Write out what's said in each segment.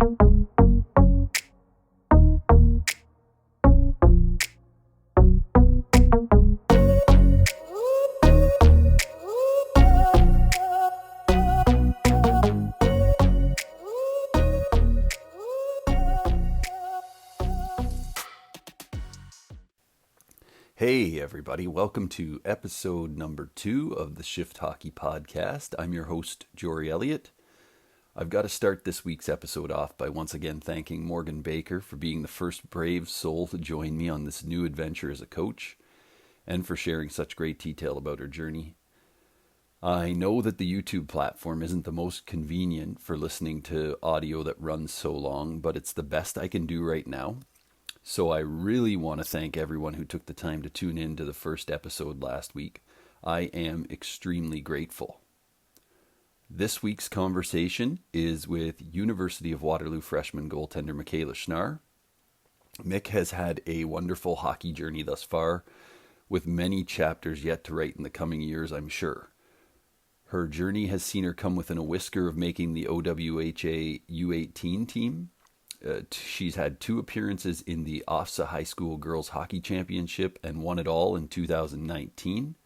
Hey everybody, welcome to episode number 2 of the SHFT Hockey Podcast. I'm your host, Jory Elliott. I've got to start this week's episode off by once again thanking Morgan Baker for being the first brave soul to join me on this new adventure as a coach, and for sharing such great detail about her journey. I know that the YouTube platform isn't the most convenient for listening to audio that runs so long, but it's the best I can do right now. So I really want to thank everyone who took the time to tune in to the first episode last week. I am extremely grateful. This week's conversation is with University of Waterloo freshman goaltender Mikayla Schnarr. Mick has had a wonderful hockey journey thus far, with many chapters yet to write in the coming years, I'm sure. Her journey has seen her come within a whisker of making the OWHA U18 team. She's had 2 appearances in the OFSAA High School Girls Hockey Championship and won it all in 2019.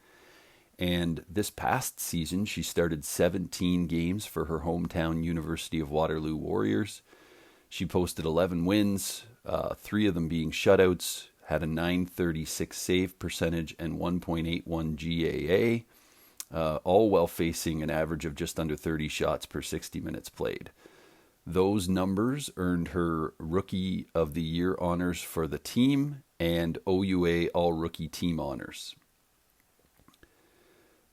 And this past season, she started 17 games for her hometown University of Waterloo Warriors. She posted 11 wins, 3 of them being shutouts, had a .936 save percentage and 1.81 GAA, all while facing an average of just under 30 shots per 60 minutes played. Those numbers earned her Rookie of the Year honors for the team and OWHA All-Rookie Team honors.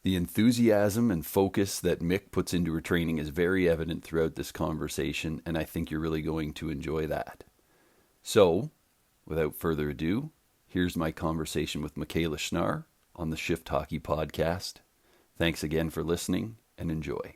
The enthusiasm and focus that Mick puts into her training is very evident throughout this conversation, and I think you're really going to enjoy that. So, without further ado, here's my conversation with Mikayla Schnarr on the SHFT Hockey Podcast. Thanks again for listening, and enjoy.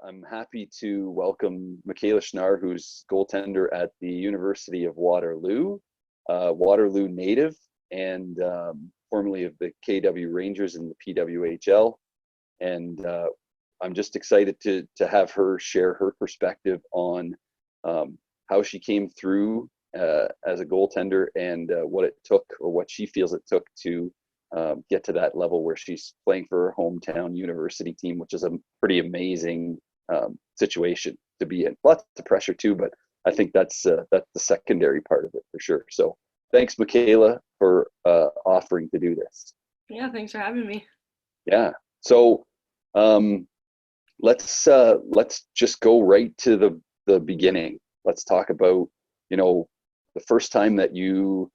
I'm happy to welcome Mikayla Schnarr, who's goaltender at the University of Waterloo, Waterloo native, and formerly of the KW Rangers in the PWHL. And I'm just excited to have her share her perspective on how she came through as a goaltender and what it took, or what she feels it took to get to that level where she's playing for her hometown university team, which is a pretty amazing situation to be in. Lots of pressure too, but I think that's the secondary part of it for sure. So thanks, Mikayla, for offering to do this. Yeah, thanks for having me. Yeah. So let's just go right to the beginning. Let's talk about, the first time that you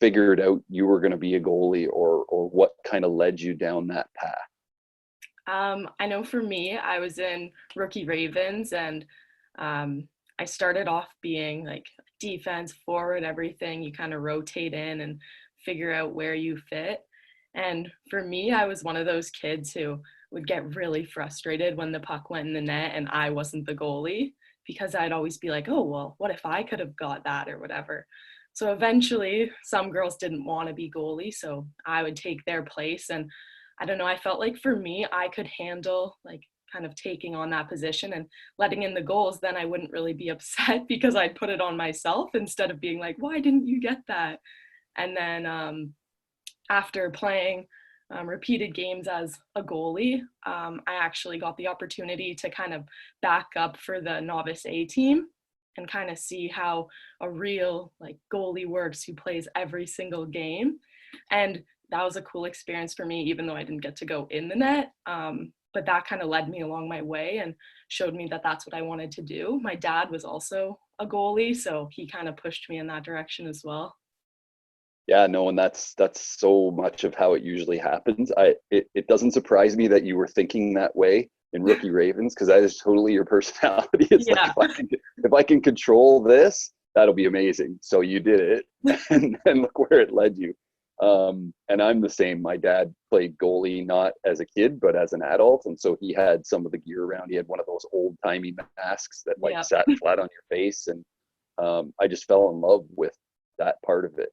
figured out you were going to be a goalie, or what kind of led you down that path. I know for me, I was in Rookie Ravens, and I started off being like defense, forward, everything. You kind of rotate in and figure out where you fit. And for me, I was one of those kids who would get really frustrated when the puck went in the net and I wasn't the goalie, because I'd always be like, oh, well, what if I could have got that or whatever. So eventually some girls didn't want to be goalie, so I would take their place. And I don't know, I felt like for me, I could handle like kind of taking on that position and letting in the goals. Then I wouldn't really be upset because I'd put it on myself instead of being like, why didn't you get that? And then after playing repeated games as a goalie, I actually got the opportunity to kind of back up for the novice A team and kind of see how a real like goalie works, who plays every single game. And that was a cool experience for me, even though I didn't get to go in the net. But that kind of led me along my way and showed me that that's what I wanted to do. My dad was also a goalie, so he kind of pushed me in that direction as well. Yeah, no, and that's so much of how it usually happens. It doesn't surprise me that you were thinking that way in Rookie Ravens, because that is totally your personality. It's like, if I can control this, that'll be amazing. So you did it, and look where it led you. And I'm the same. My dad played goalie, not as a kid, but as an adult. And so he had some of the gear around. He had one of those old timey masks that like Yeah. sat flat on your face. And I just fell in love with that part of it.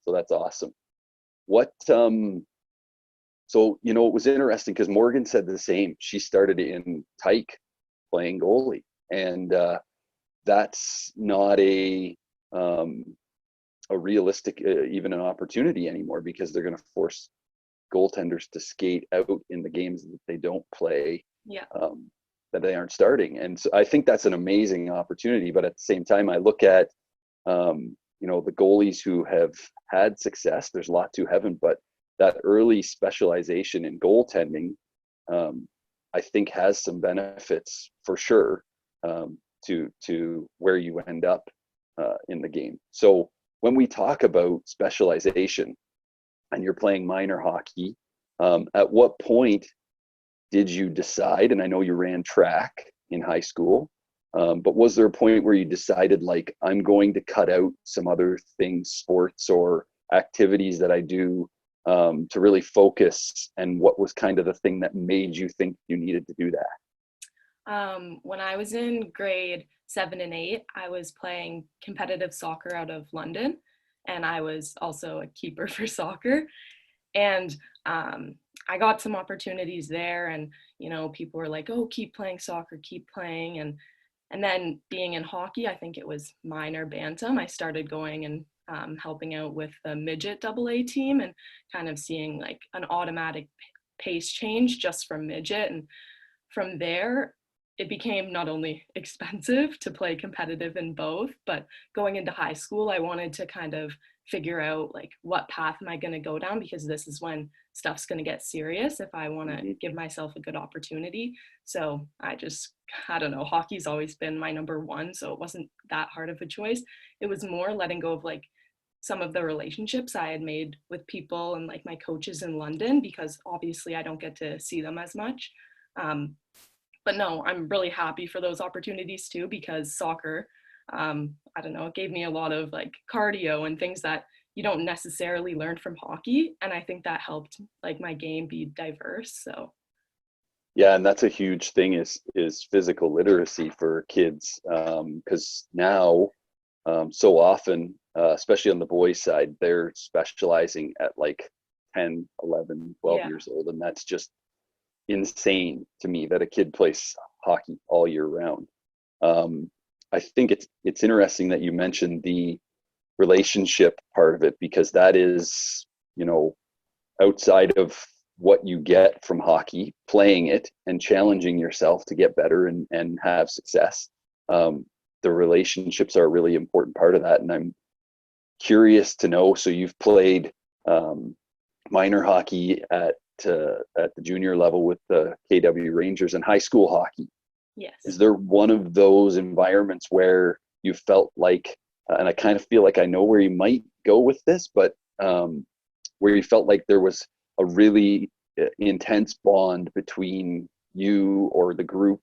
So that's awesome. What, so, you know, it was interesting because Morgan said the same. She started in Tyke playing goalie. And that's not a realistic, even an opportunity anymore, because they're going to force goaltenders to skate out in the games that they don't play, Yeah. that they aren't starting. And so I think that's an amazing opportunity. But at the same time, I look at, you know, the goalies who have had success. There's a lot to heaven, but that early specialization in goaltending, I think has some benefits for sure, to where you end up in the game. So when we talk about specialization and you're playing minor hockey, at what point did you decide, and I know you ran track in high school, but was there a point where you decided, like, I'm going to cut out some other things, sports or activities that I do, to really focus? And what was kind of the thing that made you think you needed to do that? When I was in grade 7 and 8, I was playing competitive soccer out of London, and I was also a keeper for soccer. And I got some opportunities there, and you know, people were like, "Oh, keep playing soccer, keep playing." And then being in hockey, I think it was minor bantam, I started going and helping out with the midget AA team, and kind of seeing like an automatic pace change just from midget. And from there, it became not only expensive to play competitive in both, but going into high school, I wanted to kind of figure out like, what path am I going to go down, because this is when stuff's going to get serious if I want to give myself a good opportunity. So I don't know, hockey's always been my number one, so it wasn't that hard of a choice. It was more letting go of like some of the relationships I had made with people and like my coaches in London, because obviously I don't get to see them as much. But no, I'm really happy for those opportunities too, because soccer, I don't know, it gave me a lot of like cardio and things that you don't necessarily learn from hockey. And I think that helped like my game be diverse. So Yeah, and that's a huge thing, is physical literacy for kids, because now, so often, especially on the boys' side, they're specializing at like 10, 11, 12 yeah, years old, and that's just insane to me that a kid plays hockey all year round. I think it's interesting that you mentioned the relationship part of it, because that is, you know, outside of what you get from hockey, playing it and challenging yourself to get better and have success. The relationships are a really important part of that. And I'm curious to know, so you've played minor hockey at the junior level with the KW Rangers, and high school hockey. yes. Is there one of those environments where you felt like, and I kind of feel like I know where you might go with this, but where you felt like there was a really intense bond between you or the group,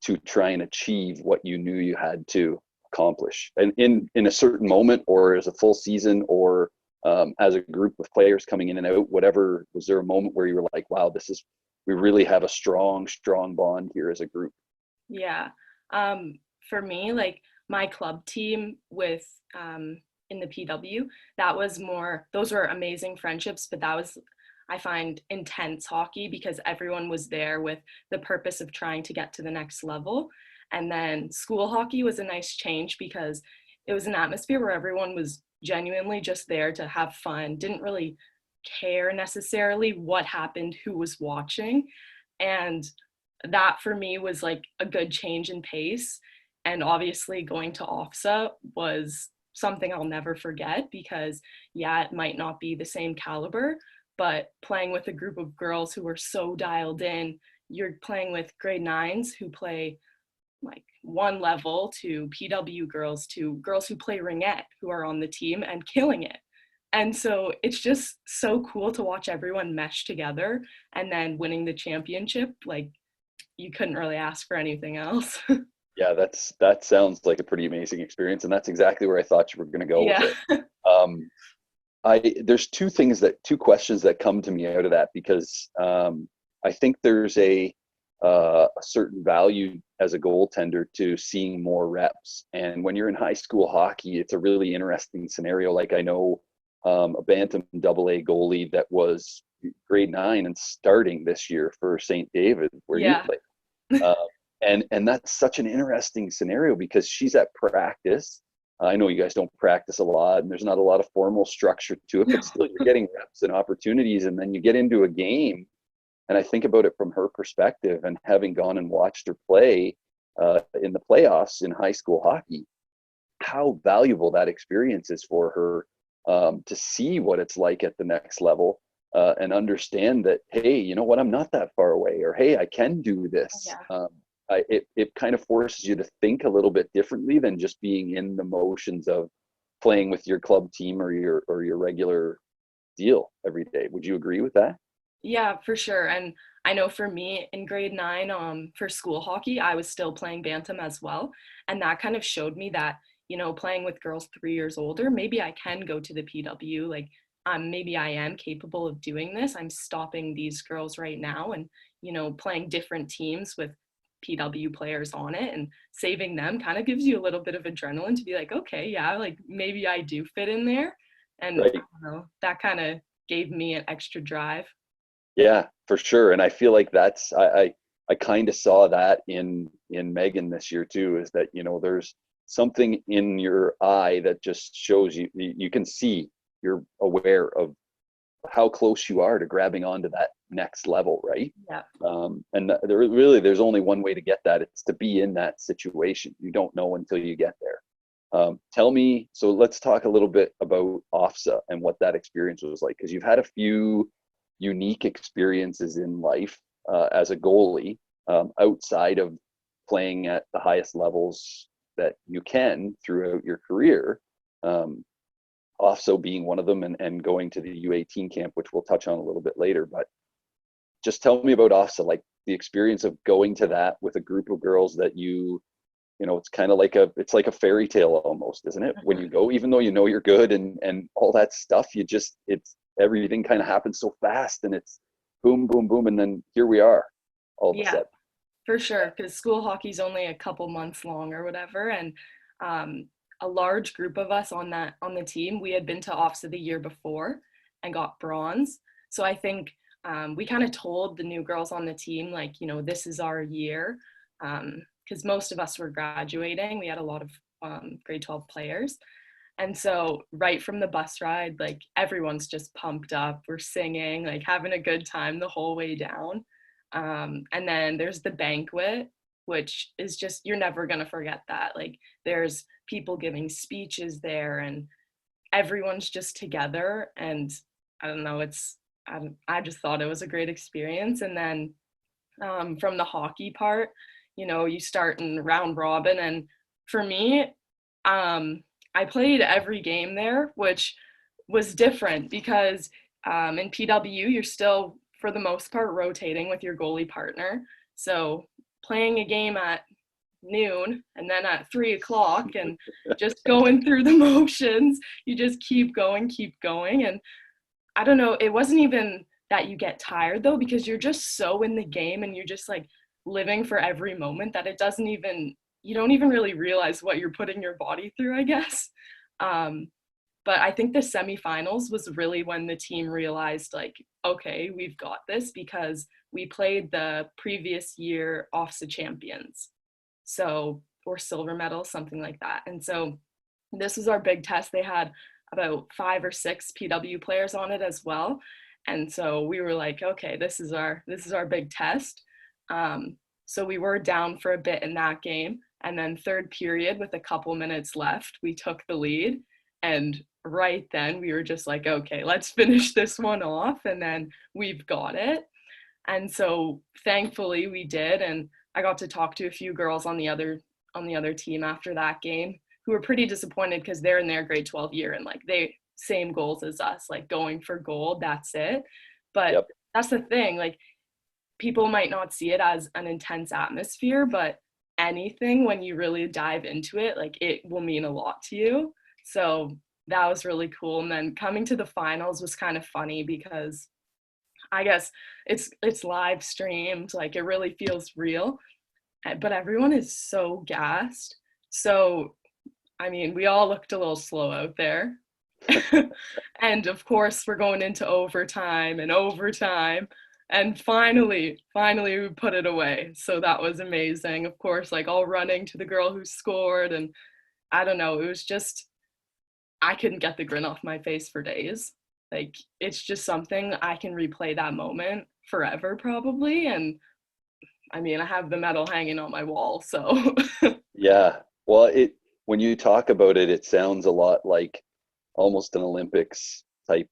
to try and achieve what you knew you had to accomplish, and in a certain moment, or as a full season, or as a group of players coming in and out, whatever? Was there a moment where you were like, wow, we really have a strong bond here as a group? Yeah. For me, like my club team with in the PW, those were amazing friendships, but that was, I find, intense hockey, because everyone was there with the purpose of trying to get to the next level. And then school hockey was a nice change, because it was an atmosphere where everyone was genuinely just there to have fun, didn't really care necessarily what happened, who was watching. And that for me was like a good change in pace. And obviously going to OFSAA was something I'll never forget, because yeah, it might not be the same caliber, but playing with a group of girls who were so dialed in, you're playing with grade 9s who play like one level, to PW girls, to girls who play ringette who are on the team and killing it. And so it's just so cool to watch everyone mesh together, and then winning the championship. Like, you couldn't really ask for anything else. Yeah, that sounds like a pretty amazing experience, and that's exactly where I thought you were going to go with Yeah. it. There's two questions that come to me out of that, because I think there's a certain value as a goaltender to seeing more reps. And when you're in high school hockey, it's a really interesting scenario. Like, I know a Bantam AA goalie that was grade 9 and starting this year for St. David, where you Yeah. play. Uh, and that's such an interesting scenario, because she's at practice. I know you guys don't practice a lot, and there's not a lot of formal structure to it, but still you're getting reps and opportunities, and then you get into a game. And I think about it from her perspective, and having gone and watched her play in the playoffs in high school hockey, how valuable that experience is for her, to see what it's like at the next level, and understand that, hey, you know what, I'm not that far away, or hey, I can do this. Yeah. It kind of forces you to think a little bit differently than just being in the motions of playing with your club team or your regular deal every day. Would you agree with that? Yeah, for sure. And I know for me in grade 9, for school hockey, I was still playing Bantam as well. And that kind of showed me that, playing with girls 3 years older, maybe I can go to the PW. Like, maybe I am capable of doing this. I'm stopping these girls right now and, playing different teams with PW players on it and saving them kind of gives you a little bit of adrenaline to be like, okay, yeah, like maybe I do fit in there. And I Right. don't know, that kind of gave me an extra drive. Yeah, for sure. And I feel like I kind of saw that in Megan this year too, is that, there's something in your eye that just shows you can see, you're aware of how close you are to grabbing onto that next level, right? Yeah. And there's only one way to get that. It's to be in that situation. You don't know until you get there. Tell me, so let's talk a little bit about OFSAA and what that experience was like, because you've had a few unique experiences in life as a goalie, outside of playing at the highest levels that you can throughout your career. OFSAA being one of them, and going to the U18 camp, which we'll touch on a little bit later. But just tell me about OFSAA, like the experience of going to that with a group of girls that it's kind of like it's like a fairy tale almost, isn't it? When you go, even though you're good and all that stuff, it's everything kind of happens so fast, and it's boom, boom, boom, and then here we are, all of a Yeah, sudden. for sure. Because school hockey's only a couple months long or whatever. And a large group of us on the team, we had been to OFSAA the year before and got bronze. So I think we kind of told the new girls on the team, like, this is our year. Because most of us were graduating. We had a lot of grade 12 players. And so right from the bus ride, like everyone's just pumped up. We're singing, like having a good time the whole way down. And then there's the banquet, which is just, you're never going to forget that. Like there's people giving speeches there and everyone's just together. And I don't know, I just thought it was a great experience. And then from the hockey part, you start in round robin. And for me, I played every game there, which was different because in PW, you're still, for the most part, rotating with your goalie partner. So playing a game at noon and then at 3 o'clock and just going through the motions, you just keep going. And I don't know, it wasn't even that you get tired though, because you're just so in the game and you're just like living for every moment that you don't even really realize what you're putting your body through, I guess. But I think the semifinals was really when the team realized, like, okay, we've got this, because we played the previous year OFSAA champions. So, or silver medal, something like that. And so this was our big test. They had about 5 or 6 PW players on it as well. And so we were like, okay, this is our big test. So we were down for a bit in that game. And then third period, with a couple minutes left, we took the lead. And right then we were just like, okay, let's finish this one off. And then we've got it. And so thankfully we did. And I got to talk to a few girls on the other team after that game who were pretty disappointed because they're in their grade 12 year and like they same goals as us, like going for gold, that's it. But Yep. that's the thing, like people might not see it as an intense atmosphere, but anything when you really dive into it, like it will mean a lot to you. So that was really cool. And then coming to the finals was kind of funny because I guess it's live streamed, like it really feels real, but everyone is so gassed. So, I mean, we all looked a little slow out there. And of course, we're going into overtime and overtime. And finally we put it away. So that was amazing. Of course, like all running to the girl who scored. And I don't know, it was just, I couldn't get the grin off my face for days. Like, it's just something I can replay that moment forever, probably. And I mean, I have the medal hanging on my wall. So, Yeah. Well, when you talk about it, it sounds a lot like almost an Olympics type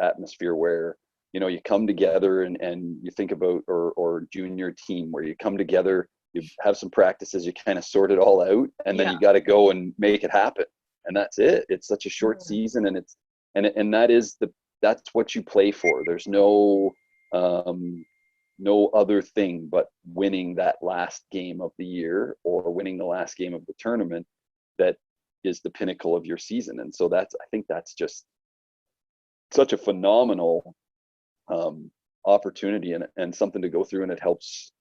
atmosphere where, you come together and you think about, or junior team where you come together, you have some practices, you kind of sort it all out, and then yeah. you got to go and make it happen. And that's it. It's such a short season, and that's what you play for. There's no other thing but winning that last game of the year or winning the last game of the tournament that is the pinnacle of your season. And so I think that's just such a phenomenal opportunity and something to go through, and it helps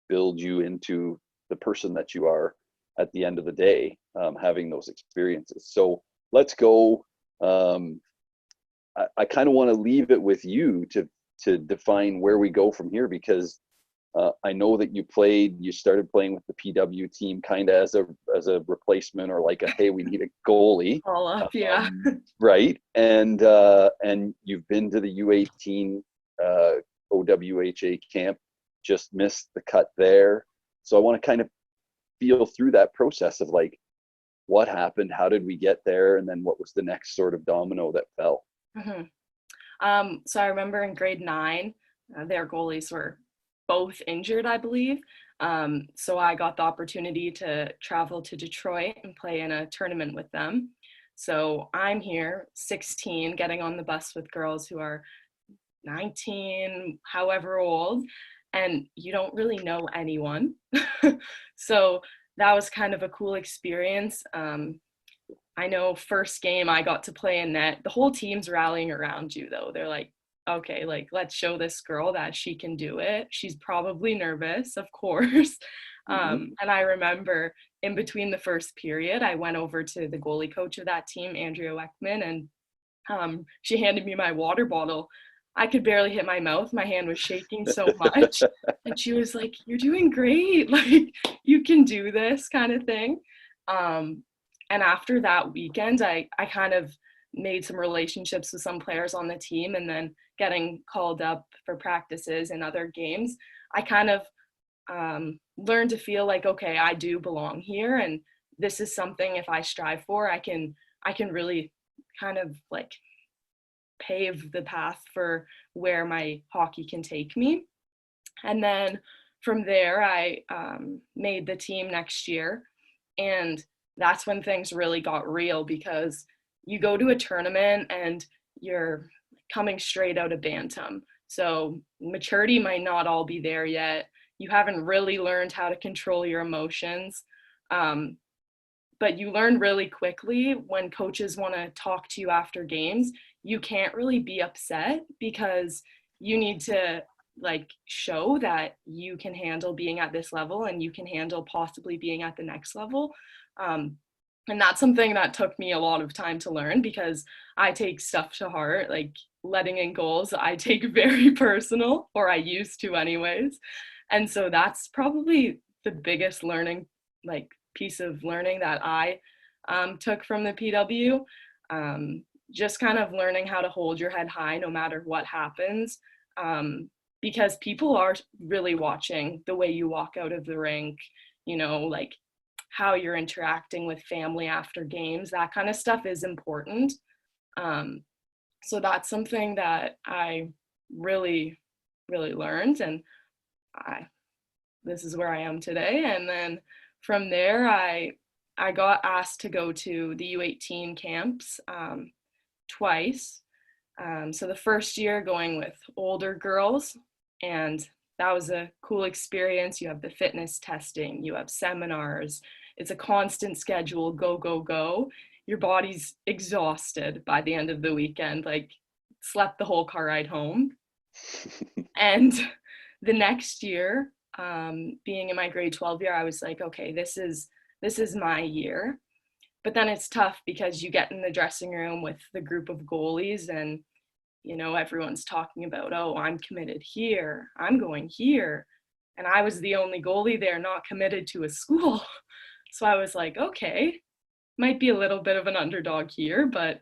build you into the person that you are at the end of the day, having those experiences. So let's go. I kind of want to leave it with you to define where we go from here, because I know that you started playing with the PW team kind of as a replacement, or like hey, we need a goalie. All up, yeah. Right. And you've been to the U18 OWHA camp, just missed the cut there. So I want to kind of feel through that process of like, what happened, how did we get there, and then what was the next sort of domino that fell? Mm-hmm. So I remember in grade 9, their goalies were both injured, I believe. So I got the opportunity to travel to Detroit and play in a tournament with them. So I'm here, 16, getting on the bus with girls who are 19, however old, and you don't really know anyone. So that was kind of a cool experience. I know first game I got to play in net. The whole team's rallying around you, though. They're like, okay, like, let's show this girl that she can do it. She's probably nervous, of course. And I remember in between the first period, I went over to the goalie coach of that team, Andrea Weckman, and she handed me my water bottle. I could barely hit my mouth. My hand was shaking so much. And she was like, you're doing great. Like, you can do this kind of thing. And after that weekend, I kind of made some relationships with some players on the team, and then getting called up for practices and other games, I kind of learned to feel like, okay, I do belong here, and this is something if I strive for, I can really kind of like pave the path for where my hockey can take me. And then from there, I made the team next year, and that's when things really got real, because you go to a tournament and you're coming straight out of bantam. So maturity might not all be there yet. You haven't really learned how to control your emotions. But you learn really quickly when coaches want to talk to you after games, you can't really be upset, because you need to like show that you can handle being at this level and you can handle possibly being at the next level. And that's something that took me a lot of time to learn, because I take stuff to heart, like letting in goals, I take very personal, or I used to anyways. And so that's probably the biggest learning, like piece of learning that I took from the PW. Just kind of learning how to hold your head high no matter what happens, because people are really watching the way you walk out of the rink, like how you're interacting with family after games. That kind of stuff is important. So that's something that I really, really learned, and this is where I am today. And then from there, I got asked to go to the U18 camps twice. So the first year going with older girls, and that was a cool experience. You have the fitness testing, you have seminars, it's a constant schedule, go, go, go. your body's exhausted by the end of the weekend, like slept the whole car ride home. And the next year, being in my grade 12 year, I was like, okay, this is my year. But then it's tough because you get in the dressing room with the group of goalies and, everyone's talking about, oh, I'm committed here, I'm going here. And I was the only goalie there not committed to a school. So I was like, okay, might be a little bit of an underdog here, but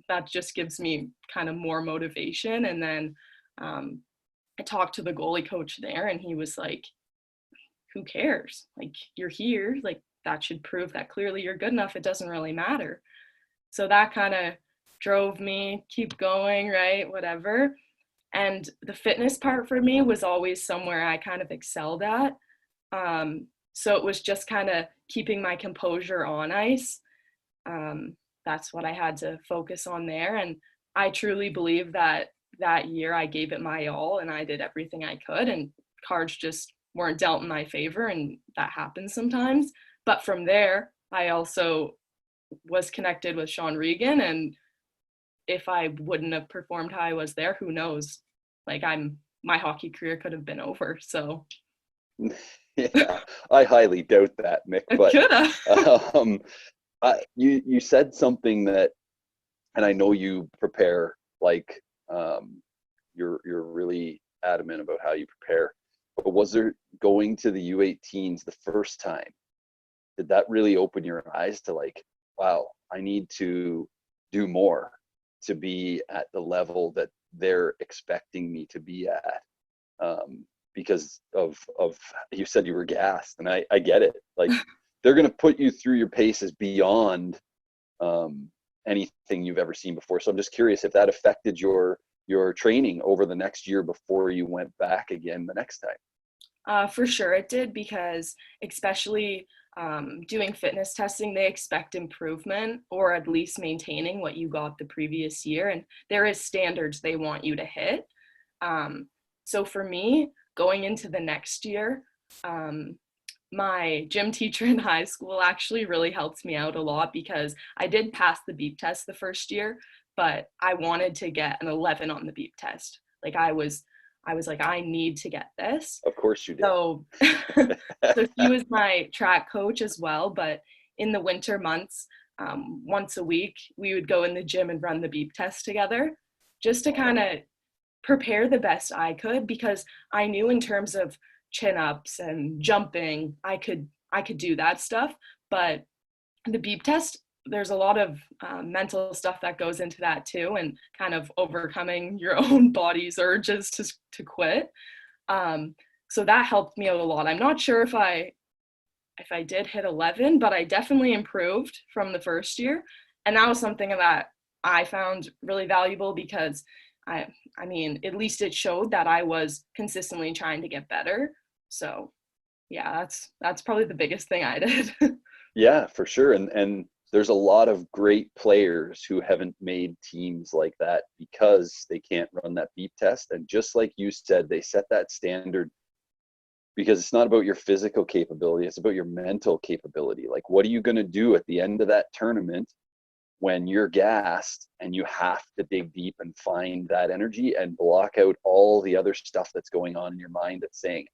that just gives me kind of more motivation. And then I talked to the goalie coach there and he was like, who cares? Like, you're here, like that should prove that clearly you're good enough. It doesn't really matter. So that kind of drove me, keep going, right? Whatever. And the fitness part for me was always somewhere I kind of excelled at. So it was just kind of keeping my composure on ice. That's what I had to focus on there. And I truly believe that year I gave it my all and I did everything I could, and cards just weren't dealt in my favor, and that happens sometimes. But from there, I also was connected with Sean Regan, and if I wouldn't have performed how I was there, who knows? Like my hockey career could have been over. So Yeah, I highly doubt that, Mick. But you said something that, and I know you prepare, like you're really adamant about how you prepare. But was there, going to the U18s the first time, did that really open your eyes to like, wow, I need to do more to be at the level that they're expecting me to be at? Because of you said you were gassed, and I get it. Like, they're going to put you through your paces beyond anything you've ever seen before. So I'm just curious if that affected your training over the next year before you went back again the next time. For sure it did, because especially doing fitness testing, they expect improvement or at least maintaining what you got the previous year. And there is standards they want you to hit. So for me, going into the next year, my gym teacher in high school actually really helped me out a lot, because I did pass the beep test the first year, but I wanted to get an 11 on the beep test. Like I was like, I need to get this. Of course you did. So, so he was my track coach as well. But in the winter months, once a week, we would go in the gym and run the beep test together, just to kind of prepare the best I could, because I knew in terms of chin-ups and jumping, I could do that stuff. But the beep test, there's a lot of mental stuff that goes into that too, and kind of overcoming your own body's urges to quit. So that helped me out a lot. I'm not sure if I did hit 11, but I definitely improved from the first year. And that was something that I found really valuable, because I mean, at least it showed that I was consistently trying to get better. So yeah, that's probably the biggest thing I did. Yeah, for sure. And there's a lot of great players who haven't made teams like that because they can't run that beep test. And just like you said, they set that standard because it's not about your physical capability, it's about your mental capability. Like, what are you going to do at the end of that tournament when you're gassed and you have to dig deep and find that energy and block out all the other stuff that's going on in your mind that's saying,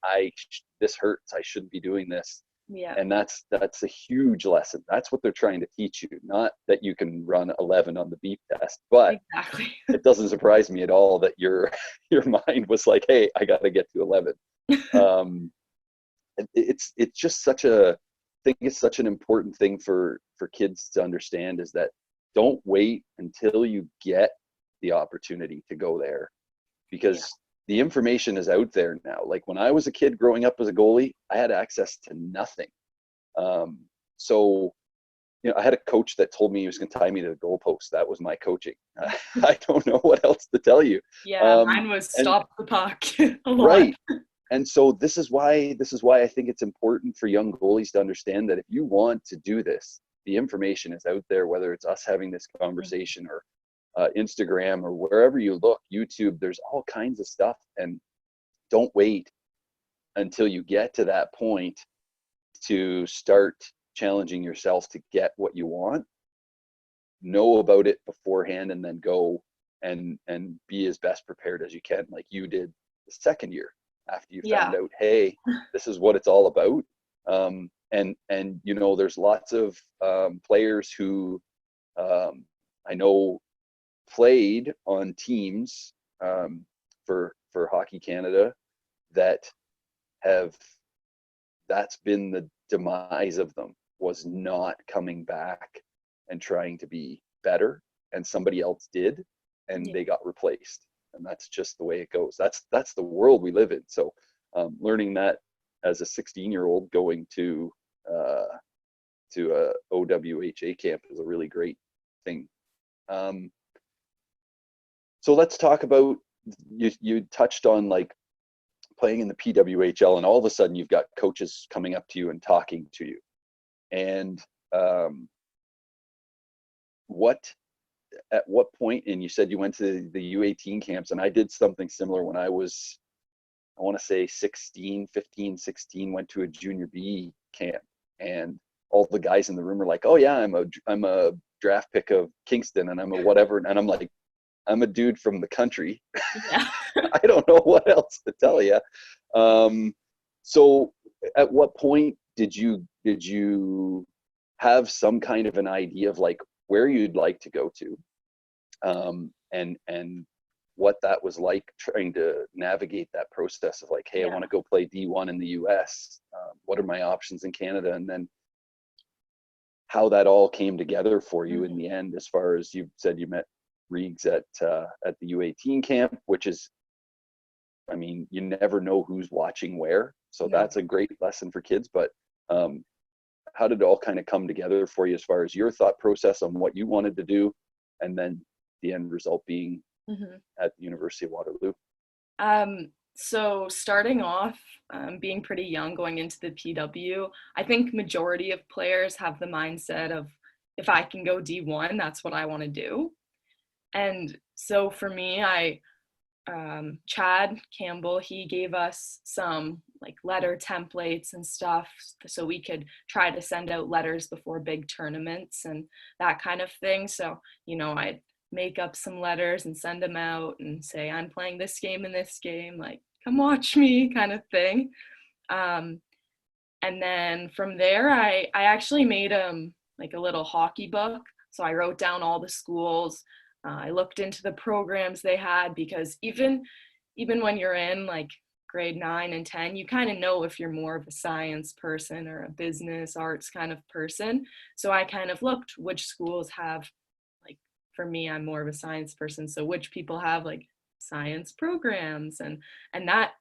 this hurts, I shouldn't be doing this. Yeah. And that's a huge lesson. That's what they're trying to teach you. Not that you can run 11 on the beep test, but exactly. It doesn't surprise me at all that your mind was like, hey, I got to get to 11. It's just such I think it's such an important thing for kids to understand, is that don't wait until you get the opportunity to go there, because the information is out there now. Like when I was a kid growing up as a goalie, I had access to nothing. So, I had a coach that told me he was going to tie me to the goalpost. That was my coaching. I don't know what else to tell you. Yeah, mine was stop the puck a lot. Right. And so this is why I think it's important for young goalies to understand that if you want to do this, the information is out there, whether it's us having this conversation or Instagram or wherever you look, YouTube, there's all kinds of stuff. And don't wait until you get to that point to start challenging yourself to get what you want. know about it beforehand and then go and be as best prepared as you can, like you did the second year after you found out, hey, this is what it's all about. And you know, there's lots of players who I know played on teams for Hockey Canada that that's been the demise of them, was not coming back and trying to be better, and somebody else did, and they got replaced. And that's just the way it goes. That's the world we live in. So learning that as a 16-year-old going to a OWHA camp is a really great thing. So let's talk about, you touched on like playing in the PWHL, and all of a sudden you've got coaches coming up to you and talking to you. And at what point, and you said you went to the U18 camps, and I did something similar when I was, I want to say 15, 16, went to a junior B camp, and all the guys in the room were like, oh yeah, I'm a draft pick of Kingston, and I'm a whatever. And I'm like, I'm a dude from the country. Yeah. I don't know what else to tell you. So at what point did you have some kind of an idea of like where you'd like to go to, and what that was like trying to navigate that process of like, hey, I want to go play D1 in the US. What are my options in Canada? And then how that all came together for you in the end, as far as you said you met Reegs at the U18 camp, which is, I mean, you never know who's watching where. So that's a great lesson for kids. But how did it all kind of come together for you as far as your thought process on what you wanted to do, and then the end result being at the University of Waterloo? So starting off, being pretty young going into the PW, I think majority of players have the mindset of, if I can go D1, that's what I want to do. And so for me, Chad Campbell, he gave us some like letter templates and stuff so we could try to send out letters before big tournaments and that kind of thing. So, you know, I'd make up some letters and send them out and say, I'm playing this game and this game, like, come watch me kind of thing. And then from there, I actually made like a little hockey book. So I wrote down all the schools. I looked into the programs they had, because even when you're in like grade 9 and 10, you kind of know if you're more of a science person or a business arts kind of person. So I kind of looked which schools have, like, for me, I'm more of a science person, so which people have like science programs, and that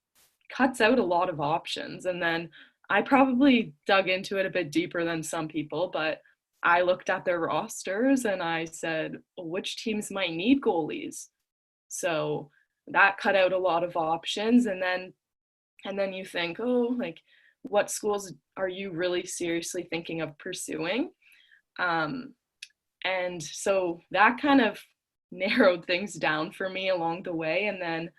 cuts out a lot of options. And then I probably dug into it a bit deeper than some people, but I looked at their rosters and I said, well, which teams might need goalies? So that cut out a lot of options. And then you think, oh, like, what schools are you really seriously thinking of pursuing? And so that kind of narrowed things down for me along the way. And then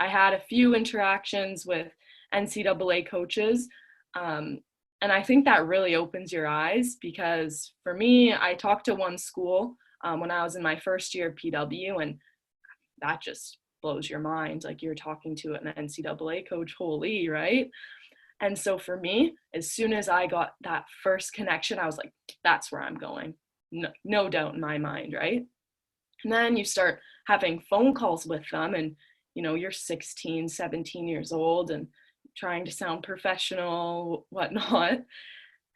I had a few interactions with NCAA coaches. And I think that really opens your eyes, because for me, I talked to one school when I was in my first year of PW, and that just blows your mind. Like, you're talking to an NCAA coach, holy, right? And so for me, as soon as I got that first connection, I was like, that's where I'm going. No doubt in my mind, right? And then you start having phone calls with them, and, you know, you're 16, 17 years old and trying to sound professional, whatnot.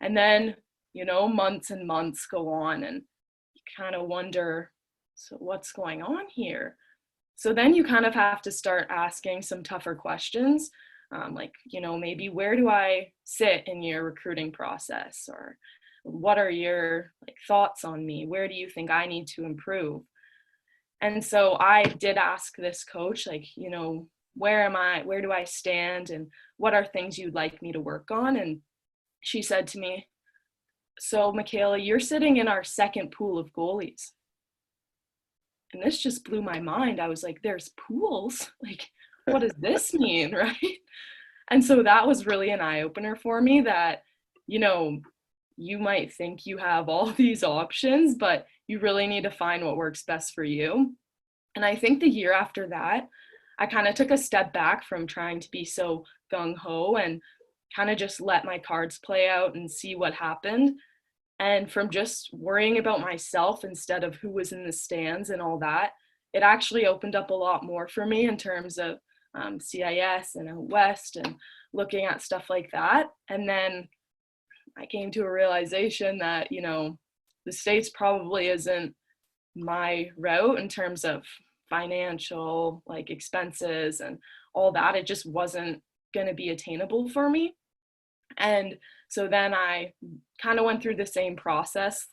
And then, you know, months and months go on and you kind of wonder, so what's going on here? So then you kind of have to start asking some tougher questions, like, you know, maybe where do I sit in your recruiting process? Or what are your like thoughts on me? Where do you think I need to improve? And so I did ask this coach, like, you know, where am I? Where do I stand? And what are things you'd like me to work on? And she said to me, so Mikayla, you're sitting in our second pool of goalies. And this just blew my mind. I was like, there's pools? Like, what does this mean, right? And so that was really an eye-opener for me, that, you know, you might think you have all these options, but you really need to find what works best for you. And I think the year after that, I kind of took a step back from trying to be so gung-ho and kind of just let my cards play out and see what happened. And from just worrying about myself instead of who was in the stands and all that, it actually opened up a lot more for me in terms of CIS and out West and looking at stuff like that. And then I came to a realization that, you know, the States probably isn't my route in terms of financial like expenses and all that. It just wasn't going to be attainable for me. And so then I kind of went through the same process,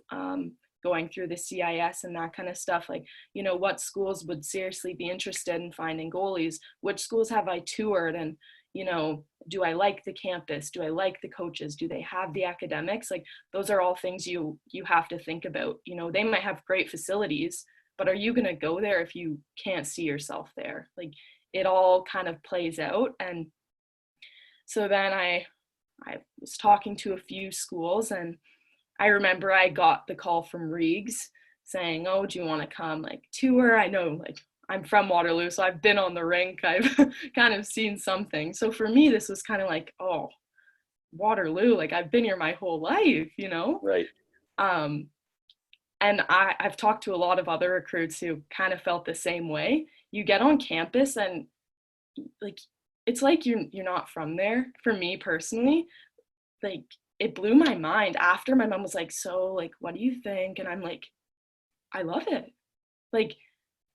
going through the CIS and that kind of stuff. Like, you know, what schools would seriously be interested in finding goalies? Which schools have I toured? And, you know, do I like the campus? Do I like the coaches? Do they have the academics? Like, those are all things you have to think about. You know, they might have great facilities, but are you going to go there if you can't see yourself there? Like, it all kind of plays out. And so then I was talking to a few schools, and I remember I got the call from Reegs saying, "Oh, do you want to come like tour?" I know, like, I'm from Waterloo, so I've been on the rink. I've kind of seen something. So for me, this was kind of like, oh, Waterloo, like I've been here my whole life, you know? Right. And I've talked to a lot of other recruits who kind of felt the same way. You get on campus and like it's like you're not from there. For me personally, like it blew my mind after my mom was like, "So, like, what do you think?" And I'm like, "I love it." Like,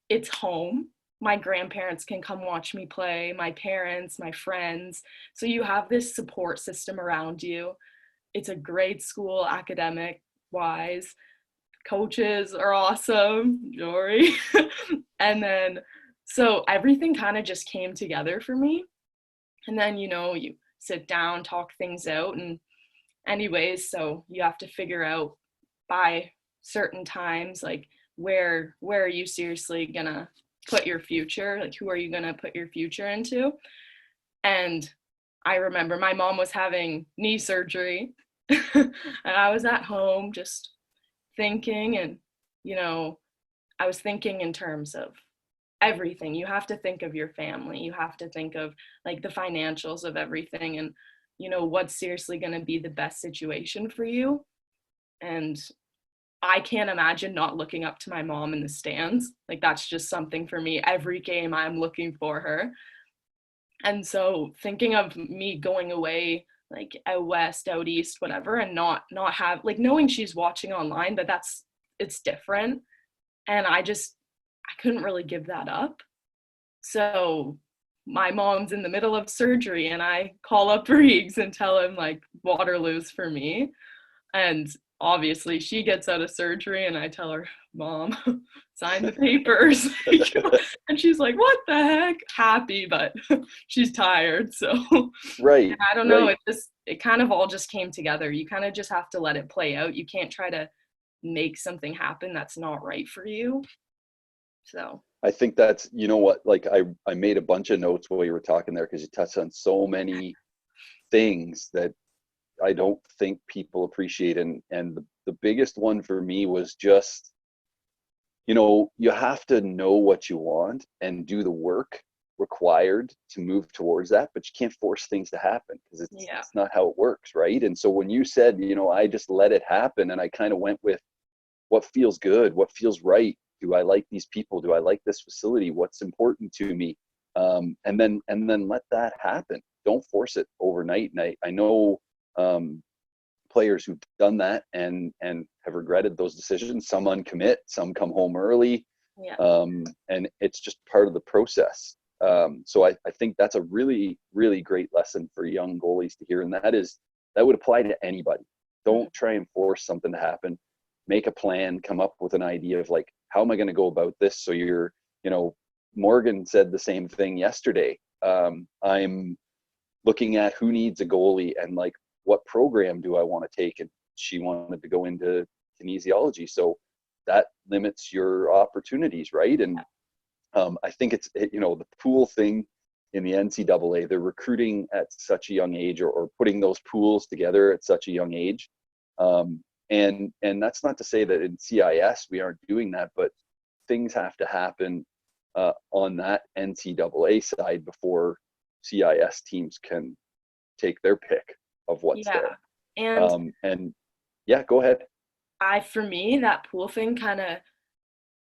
it's home. My grandparents can come watch me play, my parents, my friends. So you have this support system around you. It's a great school academic wise. Coaches are awesome, Jory. And then so everything kind of just came together for me. And then, you know, you sit down, talk things out. And anyways, so you have to figure out by certain times, like where are you seriously gonna put your future? Like, who are you gonna put your future into? And I remember my mom was having knee surgery and I was at home just thinking, and, you know, I was thinking in terms of everything. You have to think of your family. You have to think of like the financials of everything, and, you know, what's seriously going to be the best situation for you. And I can't imagine not looking up to my mom in the stands. Like, that's just something for me. Every game I'm looking for her. And so thinking of me going away like out west, out east, whatever, and not have like knowing she's watching online, but it's different. And I couldn't really give that up. So my mom's in the middle of surgery and I call up Reegs and tell him like Waterloo's for me. And obviously she gets out of surgery and I tell her, "Mom, sign the papers." And she's like, "What the heck?" Happy, but she's tired. So Right. I don't know. It kind of all just came together. You kind of just have to let it play out. You can't try to make something happen that's not right for you. So I think that's, you know what, like I made a bunch of notes while you were talking there because you touched on so many things that I don't think people appreciate. And the biggest one for me was just, you know, you have to know what you want and do the work required to move towards that, but you can't force things to happen because it's not how it works, right? And so when you said, you know, I just let it happen and I kind of went with what feels good, what feels right. Do I like these people? Do I like this facility? What's important to me? And then let that happen. Don't force it overnight. And I know players who've done that and have regretted those decisions. Some uncommit, some come home early, and it's just part of the process. So I think that's a really, really great lesson for young goalies to hear, and that would apply to anybody. Don't try and force something to happen. Make a plan, come up with an idea of like, how am I going to go about this? So you're, you know, Morgan said the same thing yesterday. I'm looking at who needs a goalie and like, what program do I want to take? And she wanted to go into kinesiology. So that limits your opportunities, right? And I think it's, you know, the pool thing in the NCAA, they're recruiting at such a young age or putting those pools together at such a young age. And that's not to say that in CIS we aren't doing that, but things have to happen on that NCAA side before CIS teams can take their pick of what's there. And yeah, go ahead. For me, that pool thing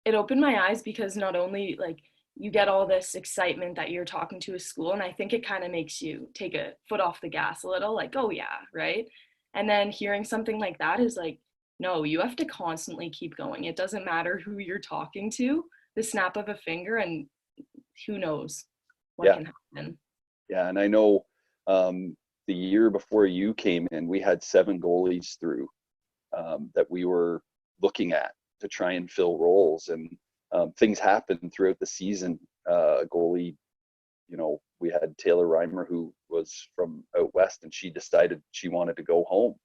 it opened my eyes, because not only like you get all this excitement that you're talking to a school, and I think it kind of makes you take a foot off the gas a little, like, oh yeah, right? And then hearing something like that is like, no, you have to constantly keep going. It doesn't matter who you're talking to, the snap of a finger, and who knows what can happen. Yeah, and I know the year before you came in, we had 7 goalies through that we were looking at to try and fill roles, and things happened throughout the season. Goalie, we had Taylor Reimer, who was from out west, and she decided she wanted to go home.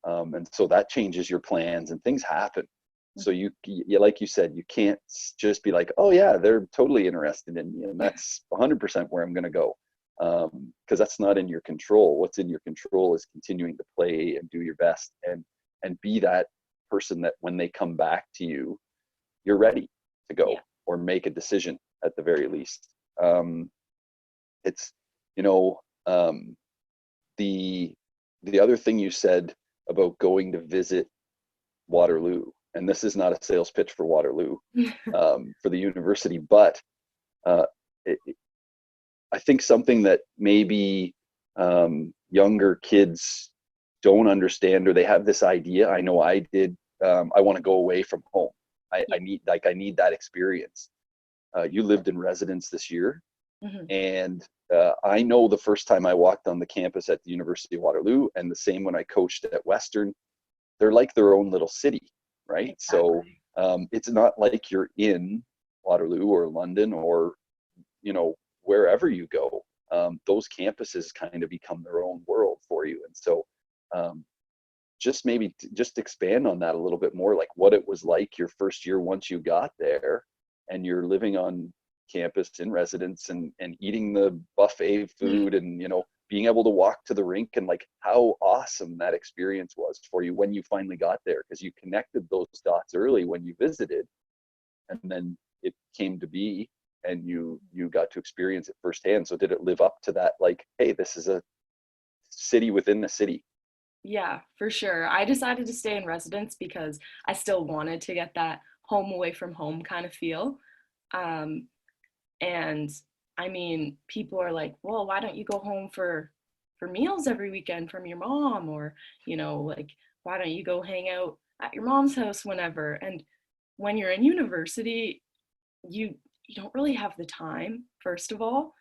And so that changes your plans, and things happen. So you like you said, you can't just be like, oh yeah, they're totally interested in me, and that's 100% where I'm going to go, because that's not in your control. What's in your control is continuing to play and do your best, and be that person that when they come back to you, you're ready to go, or make a decision at the very least. It's the other thing you said about going to visit Waterloo, and this is not a sales pitch for Waterloo, for the university, but I think something that maybe younger kids don't understand, or they have this idea, I know I did, I want to go away from home. I need that experience. You lived in residence this year. Mm-hmm. And I know the first time I walked on the campus at the University of Waterloo, and the same when I coached at Western, they're like their own little city, right? Exactly. So it's not like you're in Waterloo or London or, wherever you go. Those campuses kind of become their own world for you. And so just expand on that a little bit more, like what it was like your first year once you got there and you're living on campus in residence and eating the buffet food and being able to walk to the rink, and like how awesome that experience was for you when you finally got there, because you connected those dots early when you visited, and then it came to be and you got to experience it firsthand. So did it live up to that, like, hey, this is a city within a city? Yeah, for sure. I decided to stay in residence because I still wanted to get that home away from home kind of feel. And I mean, people are like, well, why don't you go home for meals every weekend from your mom? Or, like, why don't you go hang out at your mom's house whenever? And when you're in university, you don't really have the time, first of all.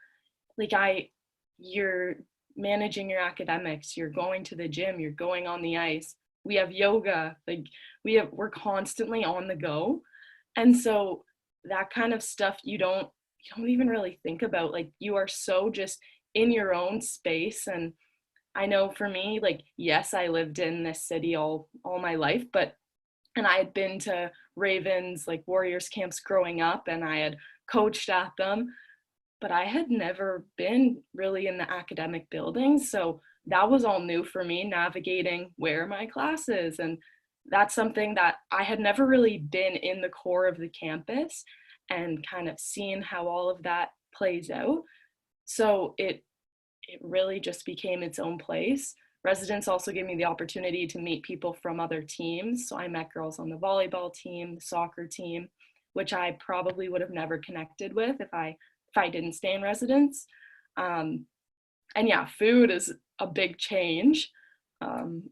Like, you're managing your academics, you're going to the gym, you're going on the ice. We have yoga, like we're constantly on the go. And so that kind of stuff you don't even really think about. Like, you are so just in your own space. And I know for me, like, yes, I lived in this city all my life, and I had been to Ravens, like Warriors camps growing up, and I had coached at them, but I had never been really in the academic buildings. So that was all new for me, navigating where my class is. And that's something that I had never really been in the core of the campus and kind of seeing how all of that plays out. So it really just became its own place. Residence also gave me the opportunity to meet people from other teams. So I met girls on the volleyball team, the soccer team, which I probably would have never connected with if I didn't stay in residence. And yeah, food is a big change.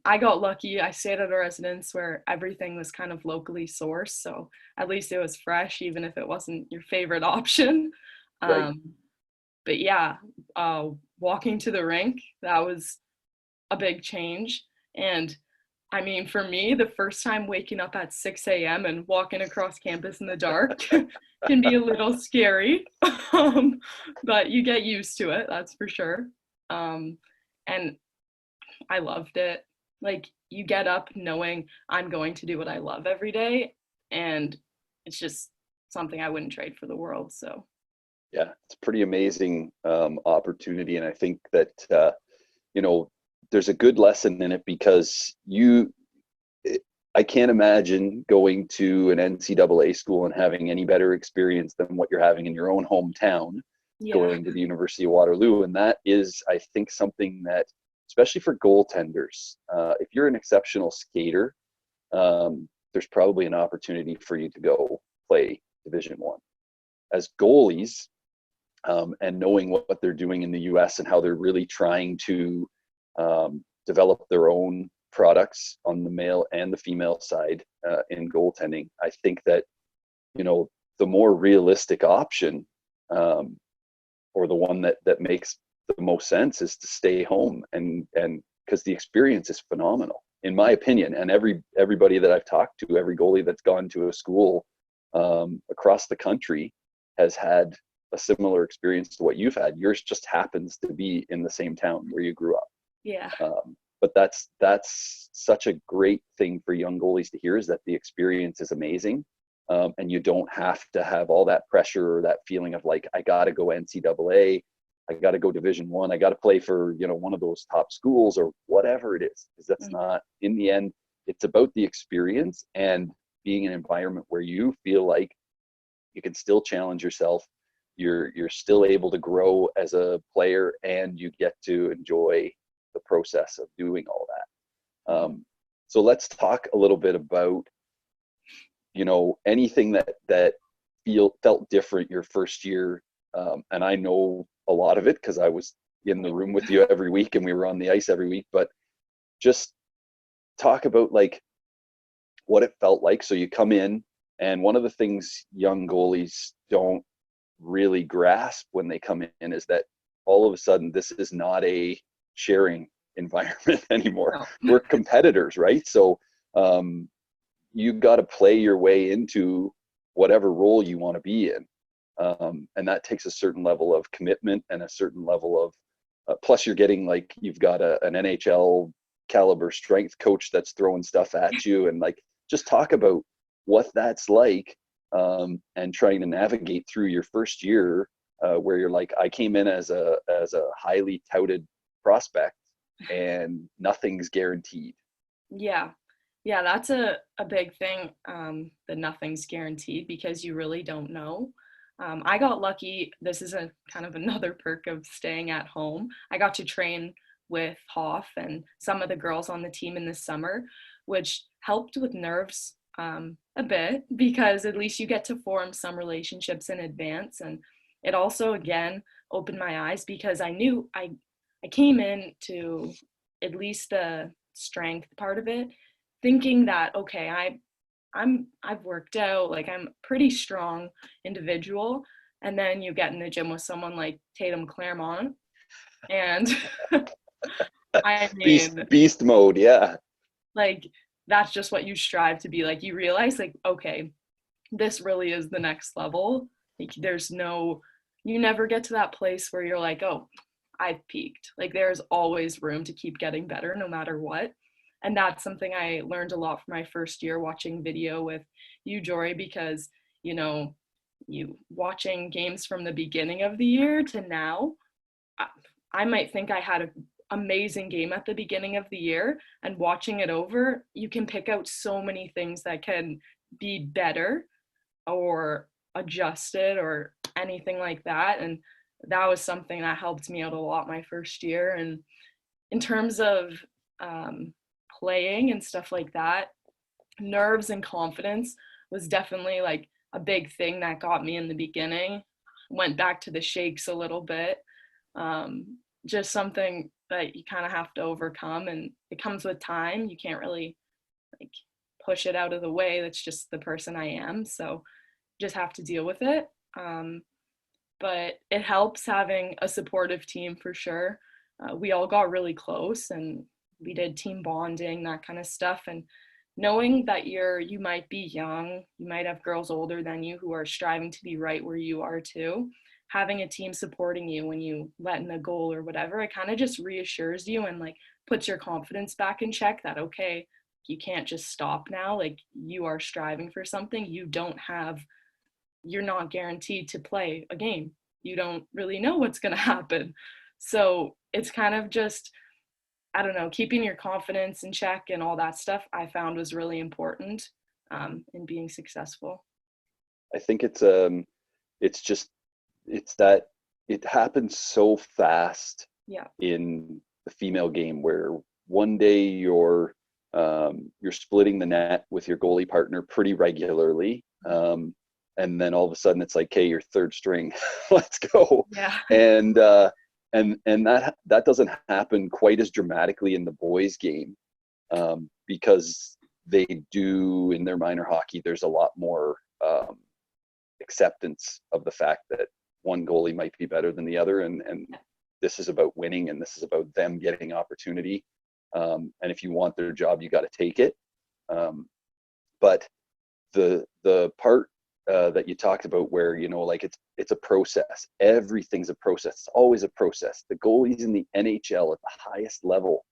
I got lucky. I stayed at a residence where everything was kind of locally sourced, so at least it was fresh, even if it wasn't your favorite option. Right. But yeah, walking to the rink, that was a big change. And I mean, for me, the first time waking up at 6 a.m. and walking across campus in the dark can be a little scary, but you get used to it, that's for sure. And I loved it. Like, you get up knowing I'm going to do what I love every day, and it's just something I wouldn't trade for the world. So yeah, it's a pretty amazing opportunity, and I think that there's a good lesson in it, because I can't imagine going to an NCAA school and having any better experience than what you're having in your own hometown, Yeah. going to the University of Waterloo. And that is, I think, something that, especially for goaltenders, if you're an exceptional skater, there's probably an opportunity for you to go play Division One. As goalies, and knowing what they're doing in the U.S. and how they're really trying to develop their own products on the male and the female side in goaltending, I think that, you know, the more realistic option, or the one that makes the most sense, is to stay home, and because the experience is phenomenal, in my opinion. And everybody that I've talked to, every goalie that's gone to a school across the country has had a similar experience to what you've had. Yours just happens to be in the same town where you grew up. Yeah. But that's such a great thing for young goalies to hear, is that the experience is amazing. And you don't have to have all that pressure or that feeling of like, I got to go NCAA, I got to go Division One, I got to play for, you know, one of those top schools or whatever it is. Because that's not, in the end, it's about the experience and being in an environment where you feel like you can still challenge yourself. You're still able to grow as a player, and you get to enjoy the process of doing all that. So let's talk a little bit about, you know, anything that felt different your first year. And I know a lot of it because I was in the room with you every week and we were on the ice every week, but just talk about like what it felt like. So you come in, and one of the things young goalies don't really grasp when they come in is that all of a sudden this is not a sharing environment anymore. No. We're competitors, right? So you got to play your way into whatever role you want to be in, and that takes a certain level of commitment and a certain level of plus you're getting, like, you've got an NHL caliber strength coach that's throwing stuff at you, and like, just talk about what that's like, and trying to navigate through your first year, where you're like, I came in as a highly touted prospect and nothing's guaranteed. Yeah. Yeah, that's a big thing, that nothing's guaranteed, because you really don't know. I got lucky. This is a kind of another perk of staying at home. I got to train with Hoff and some of the girls on the team in the summer, which helped with nerves a bit, because at least you get to form some relationships in advance. And it also, again, opened my eyes, because I knew I came in to at least the strength part of it, thinking that, okay, I've worked out, like, I'm a pretty strong individual. And then you get in the gym with someone like Tatum Claremont, and I mean, Beast mode, yeah. like, that's just what you strive to be. Like, you realize, like, okay, this really is the next level. Like, you never get to that place where you're like, oh, I've peaked. Like, there's always room to keep getting better no matter what. And that's something I learned a lot from my first year watching video with you, Jory, because, you know, you watching games from the beginning of the year to now, I might think I had an amazing game at the beginning of the year, and watching it over, you can pick out so many things that can be better or adjusted or anything like that. And that was something that helped me out a lot my first year. And in terms of playing and stuff like that, nerves and confidence was definitely like a big thing that got me in the beginning. Went back to the shakes a little bit. Just something that you kind of have to overcome, and it comes with time. You can't really like push it out of the way. That's just the person I am. So just have to deal with it. But it helps having a supportive team for sure. We all got really close, and we did team bonding, that kind of stuff. And knowing that you might be young, you might have girls older than you who are striving to be right where you are too. Having a team supporting you when you let in a goal or whatever, it kind of just reassures you and like puts your confidence back in check that, okay, you can't just stop now. Like, you are striving for something. You're not guaranteed to play a game. You don't really know what's going to happen. So it's kind of just, I don't know, keeping your confidence in check and all that stuff I found was really important in being successful. I think it's that it happens so fast Yeah. in the female game where one day you're splitting the net with your goalie partner pretty regularly. And then all of a sudden it's like, hey, you're third string, let's go. Yeah. And that doesn't happen quite as dramatically in the boys game, because they do in their minor hockey, there's a lot more acceptance of the fact that one goalie might be better than the other, and this is about winning, and this is about them getting opportunity. And if you want their job, you got to take it. But the part that you talked about where, you know, like it's a process. Everything's a process. It's always a process. The goalies in the NHL at the highest level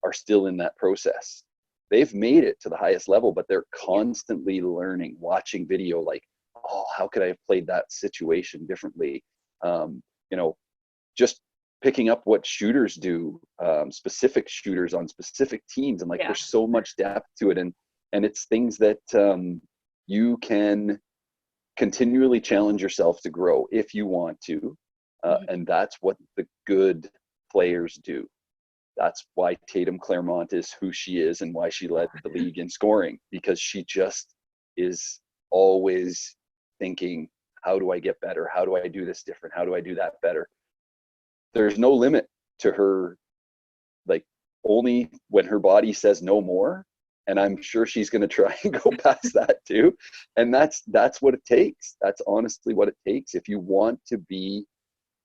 are still in that process. They've made it to the highest level, but they're constantly learning, watching video, like, oh, how could I have played that situation differently? You know, just picking up what shooters do, specific shooters on specific teams. And like, there's so much depth to it. And it's things that you can continually challenge yourself to grow if you want to. And that's what the good players do. That's why Tatum Claremont is who she is and why she led the league in scoring, because she just is always thinking, how do I get better? How do I do this different? How do I do that better? There's no limit to her, like, only when her body says no more. And I'm sure she's going to try and go past that too. And that's what it takes. That's honestly what it takes if you want to be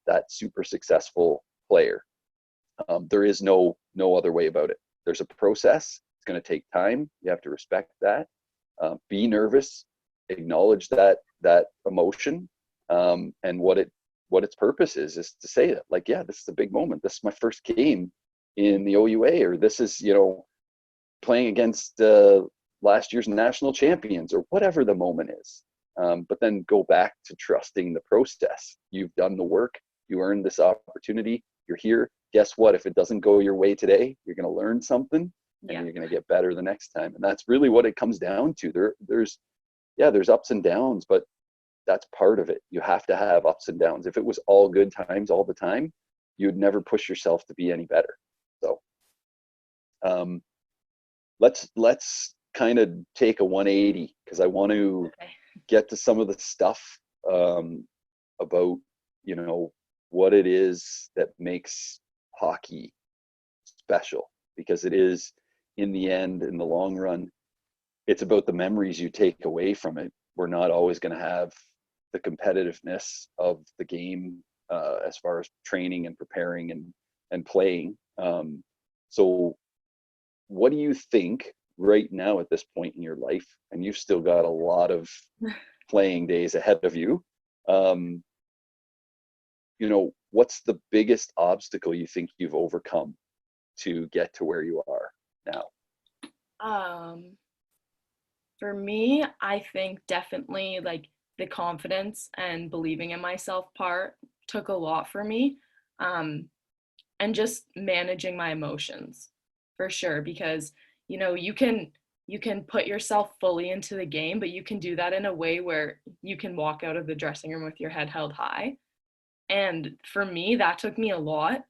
that super successful player. There is no other way about it. There's a process. It's going to take time. You have to respect that. Be nervous. Acknowledge that emotion, and what its purpose is to say that, like, yeah, this is a big moment. This is my first game in the OUA, or this is, you know, playing against last year's national champions, or whatever the moment is. But then go back to trusting the process. You've done the work. You earned this opportunity. You're here. Guess what? If it doesn't go your way today, you're going to learn something, and you're going to get better the next time. And that's really what it comes down to. There's ups and downs, but that's part of it. You have to have ups and downs. If it was all good times all the time, you'd never push yourself to be any better. So let's kind of take a 180, because I want to get to some of the stuff about, you know, what it is that makes hockey special, because it is, in the end, in the long run, it's about the memories you take away from it. We're not always going to have the competitiveness of the game as far as training and preparing and playing. So what do you think right now at this point in your life, and you've still got a lot of playing days ahead of you, you know, what's the biggest obstacle you think you've overcome to get to where you are now? For me, I think definitely, like, the confidence and believing in myself part took a lot for me. And just managing my emotions, for sure, because, you know, you can put yourself fully into the game, but you can do that in a way where you can walk out of the dressing room with your head held high. And for me, that took me a lot.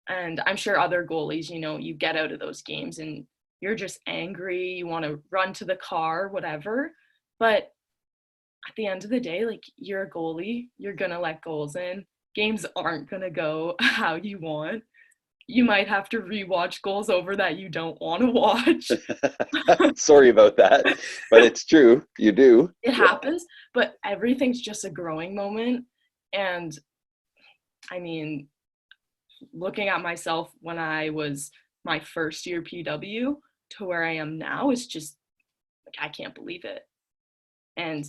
And I'm sure other goalies, you know, you get out of those games and you're just angry, you want to run to the car, whatever. But at the end of the day, like, you're a goalie, you're going to let goals in. Games aren't going to go how you want. You might have to rewatch goals over that you don't want to watch. Sorry about that, but it's true. You do. It happens, but everything's just a growing moment. And I mean, looking at myself when I was my first year PW to where I am now is just, like, I can't believe it. And,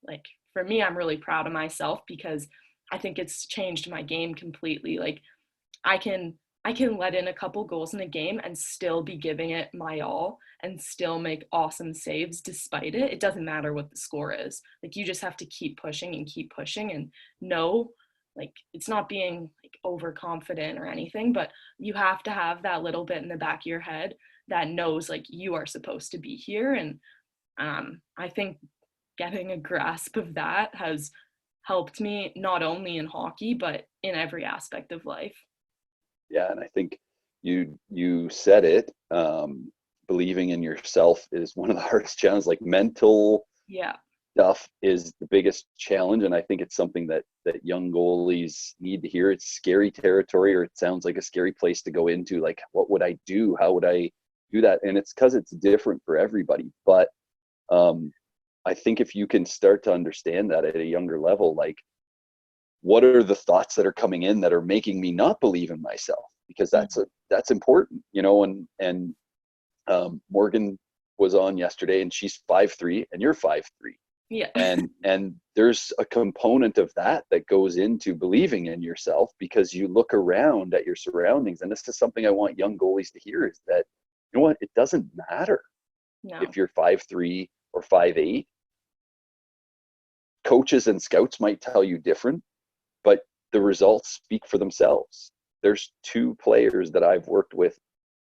like, for me, I'm really proud of myself because I think it's changed my game completely. Like, I can let in a couple goals in a game and still be giving it my all and still make awesome saves despite it. It doesn't matter what the score is. Like, you just have to keep pushing and know, like, it's not being, like, overconfident or anything, but you have to have that little bit in the back of your head that knows like you are supposed to be here. And I think getting a grasp of that has helped me not only in hockey, but in every aspect of life. Yeah, and I think you said it. Believing in yourself is one of the hardest challenges. Like mental stuff is the biggest challenge, and I think it's something that young goalies need to hear. It's scary territory, or it sounds like a scary place to go into. Like, what would I do? How would I do that? And it's because it's different for everybody. But I think if you can start to understand that at a younger level, like, what are the thoughts that are coming in that are making me not believe in myself? Because that's important, you know. And Morgan was on yesterday, and she's 5'3", and you're 5'3". Yeah. And there's a component of that goes into believing in yourself, because you look around at your surroundings. And this is something I want young goalies to hear, is that, you know what, it doesn't matter if you're 5'3" or 5'8". Coaches and scouts might tell you different, but the results speak for themselves. There's 2 players that I've worked with,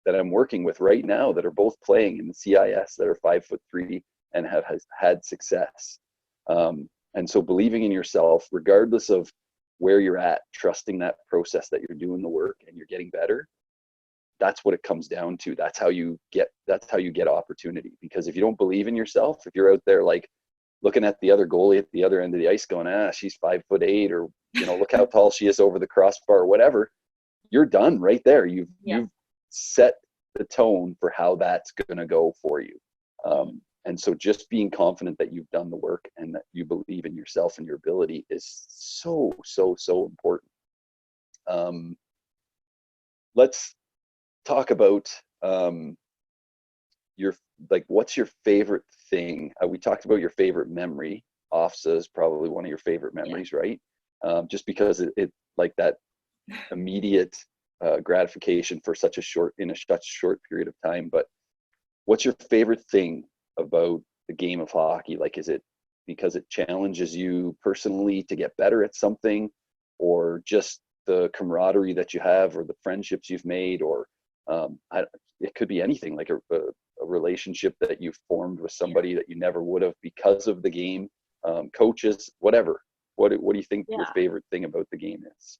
that I'm working with right now, that are both playing in the CIS, that are 5'3" and have had success. And so believing in yourself, regardless of where you're at, trusting that process, that you're doing the work and you're getting better, that's what it comes down to. That's how you get opportunity. Because if you don't believe in yourself, if you're out there like looking at the other goalie at the other end of the ice going, she's 5'8", or, you know, look how tall she is over the crossbar, or whatever, you're done right there. You've set the tone for how that's going to go for you. And so just being confident that you've done the work and that you believe in yourself and your ability is so, so, so important. Let's talk about what's your favorite thing? We talked about your favorite memory. OFSAA is probably one of your favorite memories, right? Just because it like that immediate gratification for such a short period of time. But what's your favorite thing about the game of hockey? Like, is it because it challenges you personally to get better at something, or just the camaraderie that you have, or the friendships you've made, or it could be anything, like a relationship that you've formed with somebody that you never would have because of the game, coaches, whatever. What do you think your favorite thing about the game is?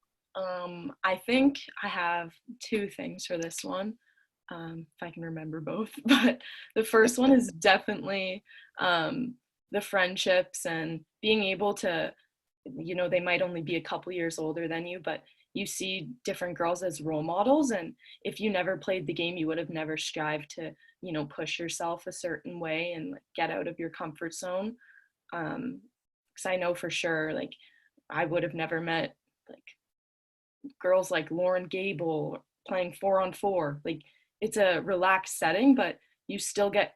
I think I have 2 things for this one, if I can remember both. But the first one is definitely the friendships and being able to, you know, they might only be a couple years older than you, but you see different girls as role models. And if you never played the game, you would have never strived to, you know, push yourself a certain way and get out of your comfort zone. Because I know for sure, like, I would have never met like girls like Lauren Gable playing 4-on-4. Like, it's a relaxed setting, but you still get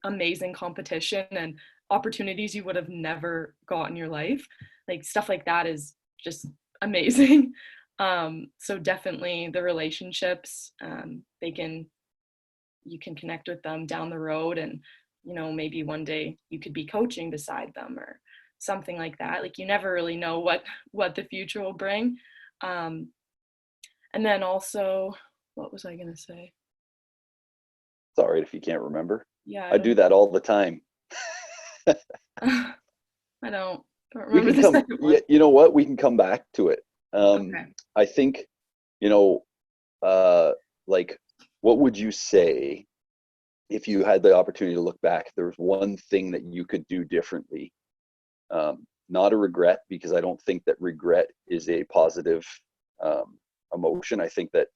amazing competition and opportunities you would have never got in your life. Like, stuff like that is just amazing. So definitely the relationships, you can connect with them down the road, and, you know, maybe one day you could be coaching beside them or something like that. Like, you never really know what the future will bring. And then also, what was I going to say? It's all right if you can't remember. Yeah. I do that all the time. I don't remember the second one. You know what? We can come back to it. Okay. I think, you know, like, what would you say if you had the opportunity to look back? If there was one thing that you could do differently, not a regret, because I don't think that regret is a positive emotion. I think that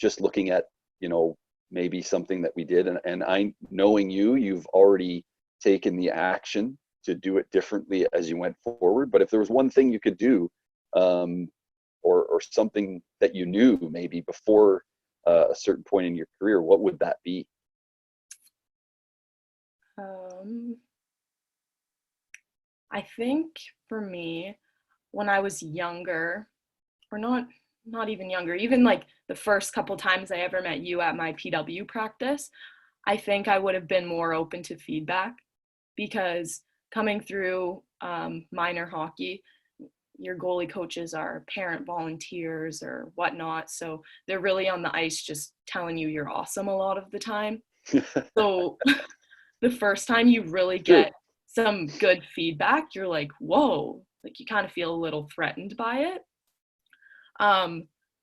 just looking at, you know, maybe something that we did, and I, knowing you've already taken the action to do it differently as you went forward. But if there was one thing you could do, or something that you knew maybe before a certain point in your career, what would that be? I think for me, when I was younger, or not even younger, even like the first couple times I ever met you at my PW practice, I think I would have been more open to feedback, because coming through minor hockey, your goalie coaches are parent volunteers or whatnot. So they're really on the ice just telling you you're awesome a lot of the time. So the first time you really get some good feedback, you're like, whoa, like you kind of feel a little threatened by it.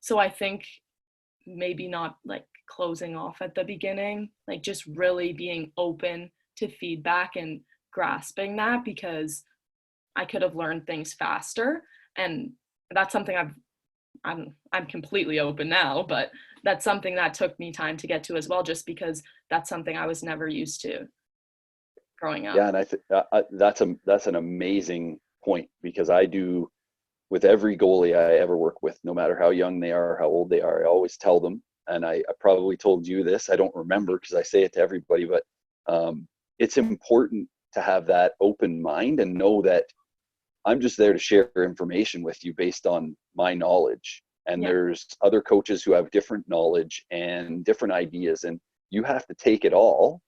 So I think maybe not like closing off at the beginning, like just really being open to feedback and grasping that, because I could have learned things faster. And that's something I'm completely open now, but that's something that took me time to get to as well, just because that's something I was never used to growing up. Yeah, and I think that's an amazing point, because I do with every goalie I ever work with, no matter how young they are, how old they are, I always tell them, and I probably told you this, I don't remember because I say it to everybody, but it's important to have that open mind and know that I'm just there to share information with you based on my knowledge. And there's other coaches who have different knowledge and different ideas, and you have to take it all.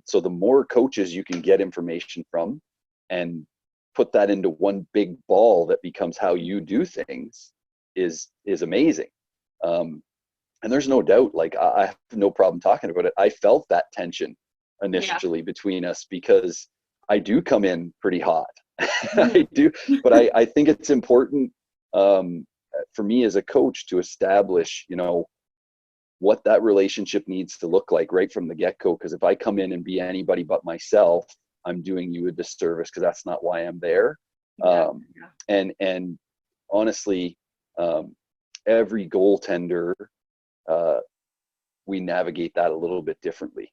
So the more coaches you can get information from and put that into one big ball that becomes how you do things is amazing. And there's no doubt, like I have no problem talking about it. I felt that tension initially between us, because I do come in pretty hot. I do, but I think it's important for me as a coach to establish, what that relationship needs to look like right from the get-go. Because if I come in and be anybody but myself, I'm doing you a disservice, because that's not why I'm there. And honestly, every goaltender, we navigate that a little bit differently,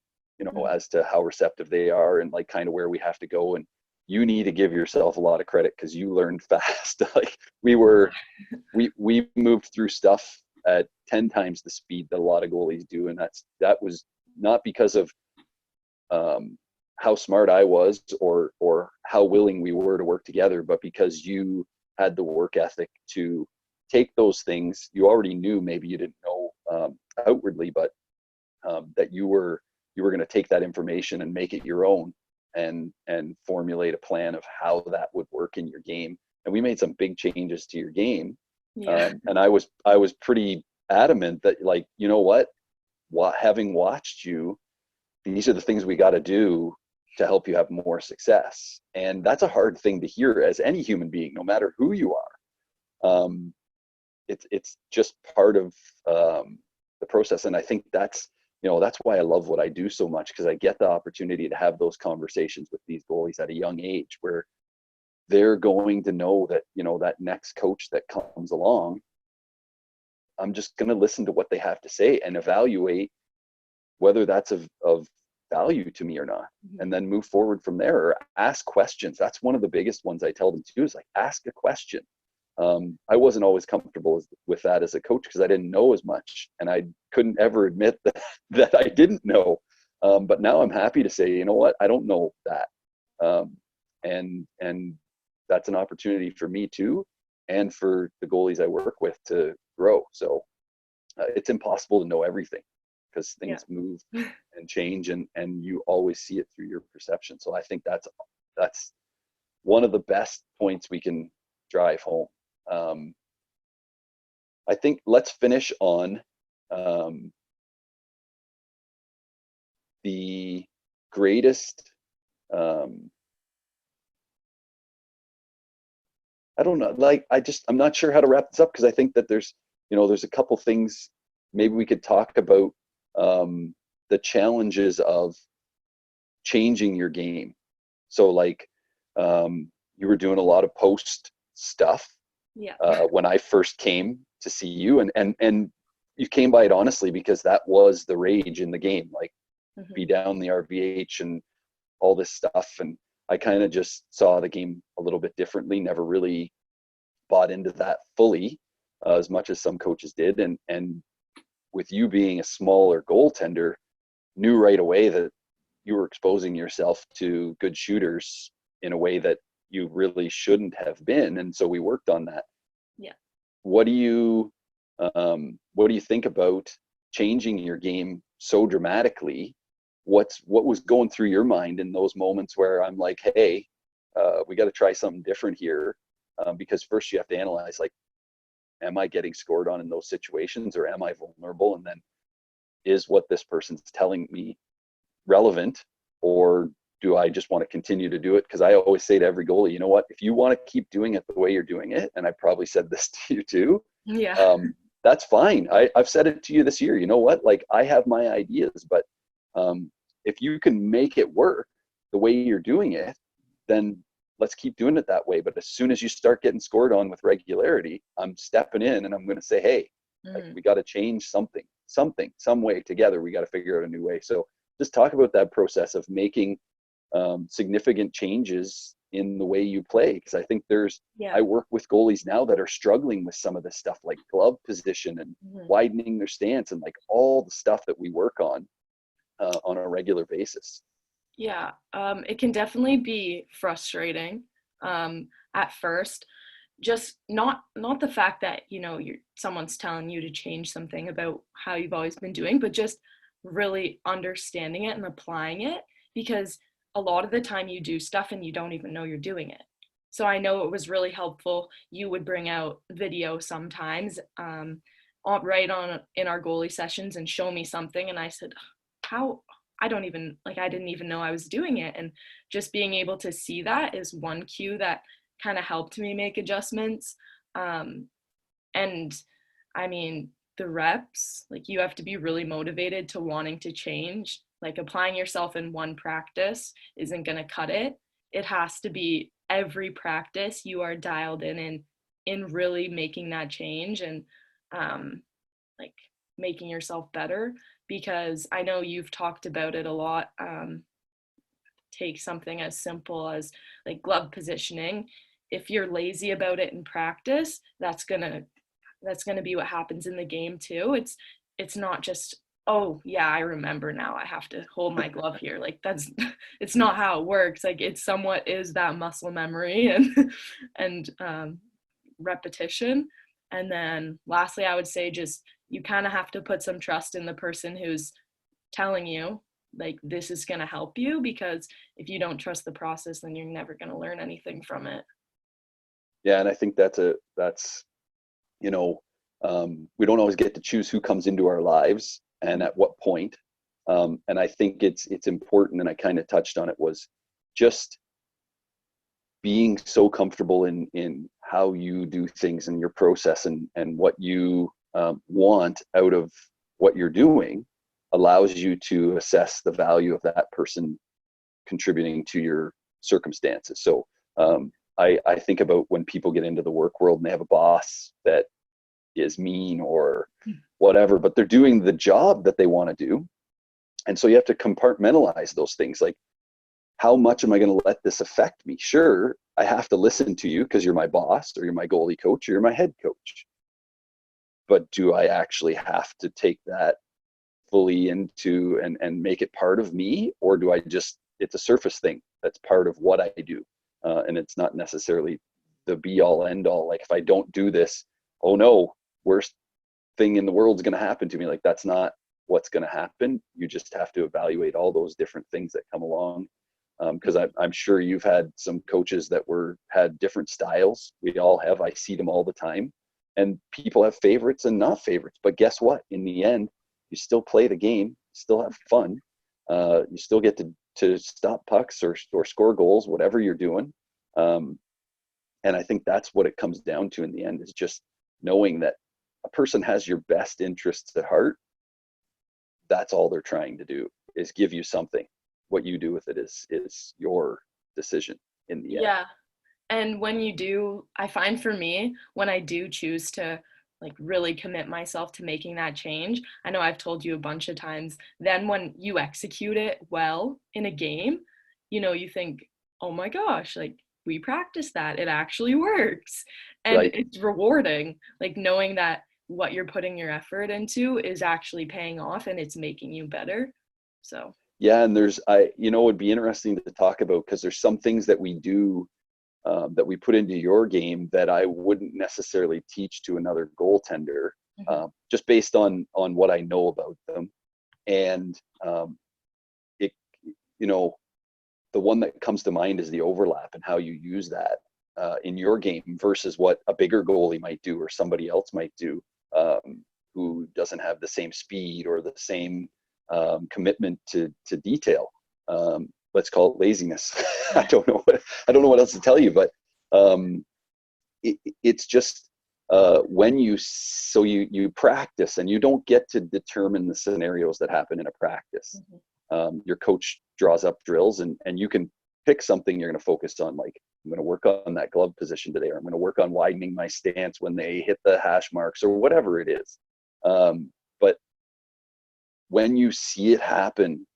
as to how receptive they are and like kind of where we have to go. And you need to give yourself a lot of credit, because you learned fast. Like we moved through stuff at 10 times the speed that a lot of goalies do. And that was not because of how smart I was or how willing we were to work together, but because you had the work ethic to take those things you already knew, maybe you didn't know outwardly, but that you were going to take that information and make it your own, and formulate a plan of how that would work in your game. And we made some big changes to your game. And I was pretty adamant that, like, you know what, having watched you, these are the things we got to do to help you have more success. And that's a hard thing to hear as any human being, no matter who you are. It's just part of the process. And I think that's why I love what I do so much, because I get the opportunity to have those conversations with these goalies at a young age, where they're going to know that, that next coach that comes along, I'm just going to listen to what they have to say and evaluate whether that's of value to me or not, and then move forward from there, or ask questions. That's one of the biggest ones I tell them to do, is like, ask a question. I wasn't always comfortable with that as a coach, because I didn't know as much, and I couldn't ever admit that I didn't know. But now I'm happy to say, you know what, I don't know that. And that's an opportunity for me too, and for the goalies I work with to grow. So it's impossible to know everything, because things move and change, and you always see it through your perception. So I think that's one of the best points we can drive home. I think let's finish on the greatest, I don't know, like, I'm not sure how to wrap this up, because I think that there's a couple things maybe we could talk about, the challenges of changing your game. So like, you were doing a lot of post stuff when I first came to see you, and you came by it honestly, because that was the rage in the game, like be down the RVH and all this stuff. And I kind of just saw the game a little bit differently, never really bought into that fully as much as some coaches did. And with you being a smaller goaltender, knew right away that you were exposing yourself to good shooters in a way that you really shouldn't have been. And so we worked on that. What do you think about changing your game so dramatically? What was going through your mind in those moments where I'm like, hey, we got to try something different here? because first you have to analyze, like, am I getting scored on in those situations, or am I vulnerable? And then, is what this person's telling me relevant, or do I just want to continue to do it? Because I always say to every goalie, you know what, if you want to keep doing it the way you're doing it, and I probably said this to you too, Yeah. that's fine. I've said it to you this year. You know what, like, I have my ideas, but if you can make it work the way you're doing it, then let's keep doing it that way. But as soon as you start getting scored on with regularity, I'm stepping in and I'm going to say, hey, like, we got to change something, some way together. We got to figure out a new way. So just talk about that process of making significant changes in the way you play. Because I think I work with goalies now that are struggling with some of this stuff, like glove position and widening their stance, and like all the stuff that we work on a regular basis. Yeah, it can definitely be frustrating at first. Just not the fact that, you know, someone's telling you to change something about how you've always been doing, but just really understanding it and applying it, because a lot of the time you do stuff and you don't even know you're doing it. So I know it was really helpful. You would bring out video sometimes right on in our goalie sessions and show me something, and I said, how, I didn't even know I was doing it. And just being able to see that is one cue that kind of helped me make adjustments. And I mean, the reps, like, you have to be really motivated to wanting to change. Like, applying yourself in one practice isn't going to cut it. It has to be every practice you are dialed in really making that change, and like, making yourself better. Because I know you've talked about it a lot. Take something as simple as like glove positioning. If you're lazy about it in practice, that's gonna be what happens in the game too. It's not just, oh yeah, I remember now, I have to hold my glove here. Like, that's it's not how it works. Like, it somewhat is that muscle memory and repetition. And then lastly, I would say, just, you kind of have to put some trust in the person who's telling you, like, this is going to help you, because if you don't trust the process, then you're never going to learn anything from it. Yeah, and I think that's you know, we don't always get to choose who comes into our lives and at what point. And I think it's important, and I kind of touched on it, was just being so comfortable in how you do things and your process, and what you want out of what you're doing, allows you to assess the value of that person contributing to your circumstances. So I think about when people get into the work world and they have a boss that is mean or whatever, but they're doing the job that they want to do. And so you have to compartmentalize those things. Like, how much am I going to let this affect me? Sure, I have to listen to you because you're my boss, or you're my goalie coach, or you're my head coach. But do I actually have to take that fully into and make it part of me? Or do I just, it's a surface thing that's part of what I do? And it's not necessarily the be all end all. Like, if I don't do this, oh no, worst thing in the world is going to happen to me. Like, that's not what's going to happen. You just have to evaluate all those different things that come along. Because I'm sure you've had some coaches that had different styles. We all have. I see them all the time. And people have favorites and not favorites. But guess what? In the end, you still play the game, still have fun. You still get to stop pucks or score goals, whatever you're doing. And I think that's what it comes down to in the end, is just knowing that a person has your best interests at heart. That's all they're trying to do, is give you something. What you do with it is your decision in the end. Yeah. And when you do, I find for me, when I do choose to, like, really commit myself to making that change, I know I've told you a bunch of times, then when you execute it well in a game, you know, you think, oh my gosh, like, we practiced that, it actually works. And Right. It's rewarding, like, knowing that what you're putting your effort into is actually paying off and it's making you better. So Yeah, and it would be interesting to talk about, because there's some things that we do that we put into your game that I wouldn't necessarily teach to another goaltender, just based on what I know about them. And the one that comes to mind is the overlap and how you use that. in your game versus what a bigger goalie might do or somebody else might do, who doesn't have the same speed or the same commitment to detail. Let's call it laziness. I don't know what else to tell you, but it's just when you practice, and you don't get to determine the scenarios that happen in a practice. Your coach draws up drills, and you can pick something you're going to focus on, like, I'm going to work on that glove position today, or I'm going to work on widening my stance when they hit the hash marks, or whatever it is. But when you see it happen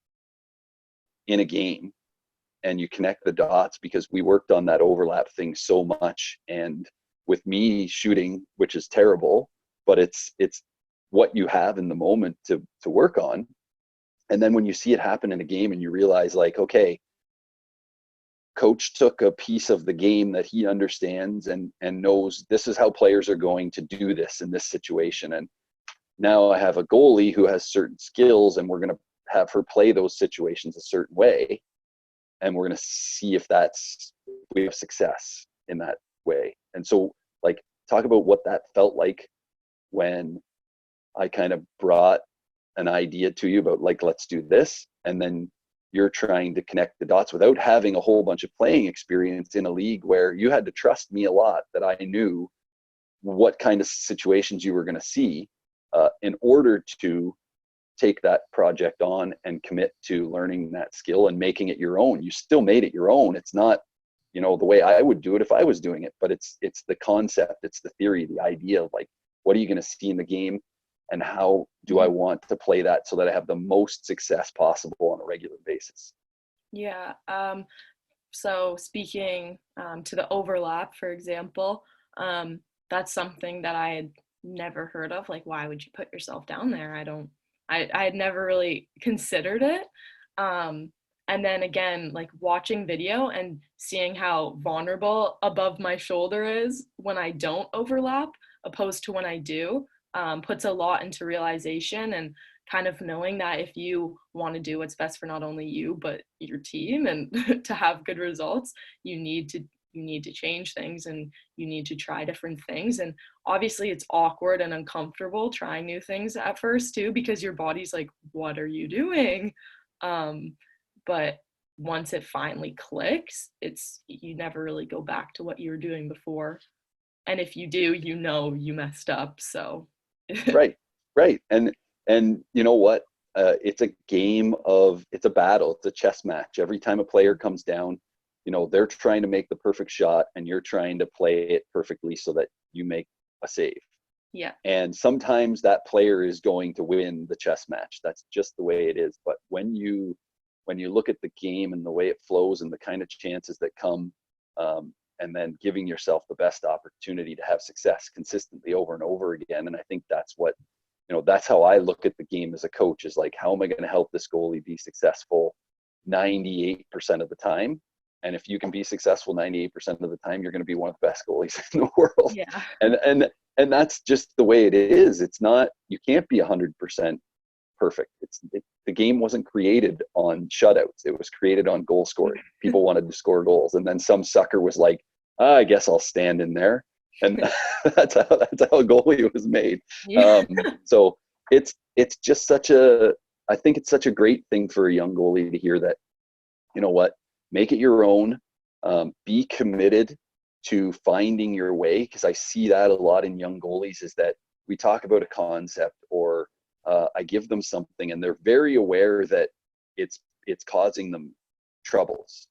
in a game and you connect the dots, because we worked on that overlap thing so much, and with me shooting, which is terrible, but it's what you have in the moment to work on. And then when you see it happen in a game and you realize, like, okay, coach took a piece of the game that he understands and knows this is how players are going to do this in this situation. And now I have a goalie who has certain skills, and we're going to have her play those situations a certain way. And we're going to see if we have success in that way. And so, like, talk about what that felt like when I kind of brought an idea to you about, like, let's do this. And then you're trying to connect the dots without having a whole bunch of playing experience in a league where you had to trust me a lot, that I knew what kind of situations you were going to see in order to take that project on and commit to learning that skill and making it your own. You still made it your own. It's not, the way I would do it if I was doing it, but it's the concept, it's the theory, the idea of, like, what are you going to see in the game, and how do I want to play that so that I have the most success possible on a regular basis? Yeah. So speaking to the overlap, for example, that's something that I had never heard of. Like, why would you put yourself down there? I had never really considered it. And then again, like, watching video and seeing how vulnerable above my shoulder is when I don't overlap opposed to when I do, puts a lot into realization, and kind of knowing that if you want to do what's best for not only you but your team, and to have good results, you need to change things, and you need to try different things. And obviously it's awkward and uncomfortable trying new things at first too, because your body's like, what are you doing? But once it finally clicks, you never really go back to what you were doing before. And if you do, you messed up. So Right. And you know what? It's a game it's a battle. It's a chess match. Every time a player comes down, they're trying to make the perfect shot, and you're trying to play it perfectly so that you make a save. Yeah. And sometimes that player is going to win the chess match. That's just the way it is. But when you look at the game and the way it flows and the kind of chances that come, and then giving yourself the best opportunity to have success consistently over and over again. And I think that's that's how I look at the game as a coach, is like, how am I going to help this goalie be successful 98% of the time? And if you can be successful 98% of the time, you're going to be one of the best goalies in the world. Yeah. And that's just the way it is. It's not, you can't be 100% perfect. The game wasn't created on shutouts. It was created on goal scoring. People wanted to score goals, and then some sucker was like, I guess I'll stand in there, and that's how a goalie was made. Yeah. So it's just I think it's such a great thing for a young goalie to hear that, make it your own, be committed to finding your way, because I see that a lot in young goalies, is that we talk about a concept, or I give them something, and they're very aware that it's causing them troubles.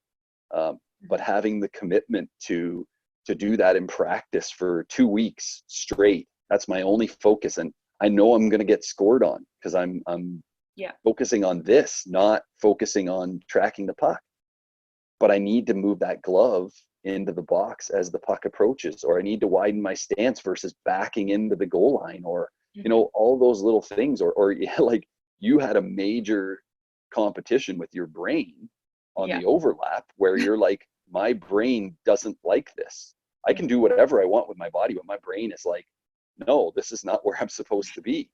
But having the commitment to do that in practice for 2 weeks straight, that's my only focus. And I know I'm going to get scored on, because I'm focusing on this, not focusing on tracking the puck. But I need to move that glove into the box as the puck approaches, or I need to widen my stance versus backing into the goal line, or all those little things, or like, you had a major competition with your brain on the overlap, where you're like, my brain doesn't like this. I can do whatever I want with my body, but my brain is like, no, this is not where I'm supposed to be.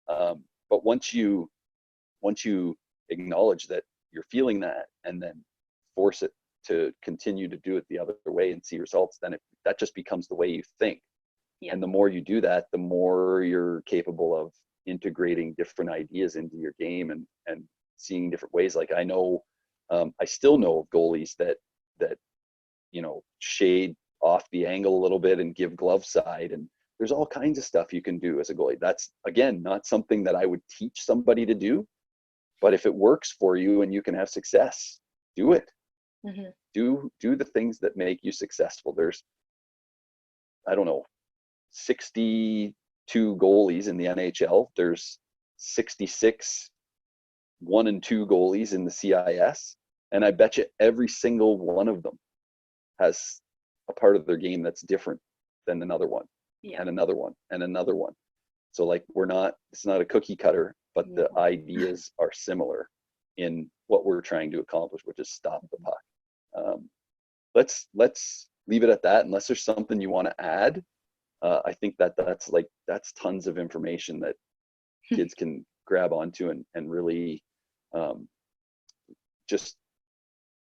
But once you acknowledge that you're feeling that, and then force it to continue to do it the other way and see results, then that just becomes the way you think. Yeah. And the more you do that, the more you're capable of integrating different ideas into your game and seeing different ways. Like I know, I still know of goalies that shade off the angle a little bit and give glove side, and there's all kinds of stuff you can do as a goalie. That's, again, not something that I would teach somebody to do, but if it works for you and you can have success, do it. Mm-hmm. Do the things that make you successful. There's, I don't know, 62 goalies in the NHL. There's 66 1 and 2 goalies in the CIS, and I bet you every single one of them has a part of their game that's different than another one. Yeah. And another one and another one. So like it's not a cookie cutter, but the ideas are similar in what we're trying to accomplish, which is stop the puck. Let's leave it at that, unless there's something you want to add. I think that's tons of information that kids can grab onto and really just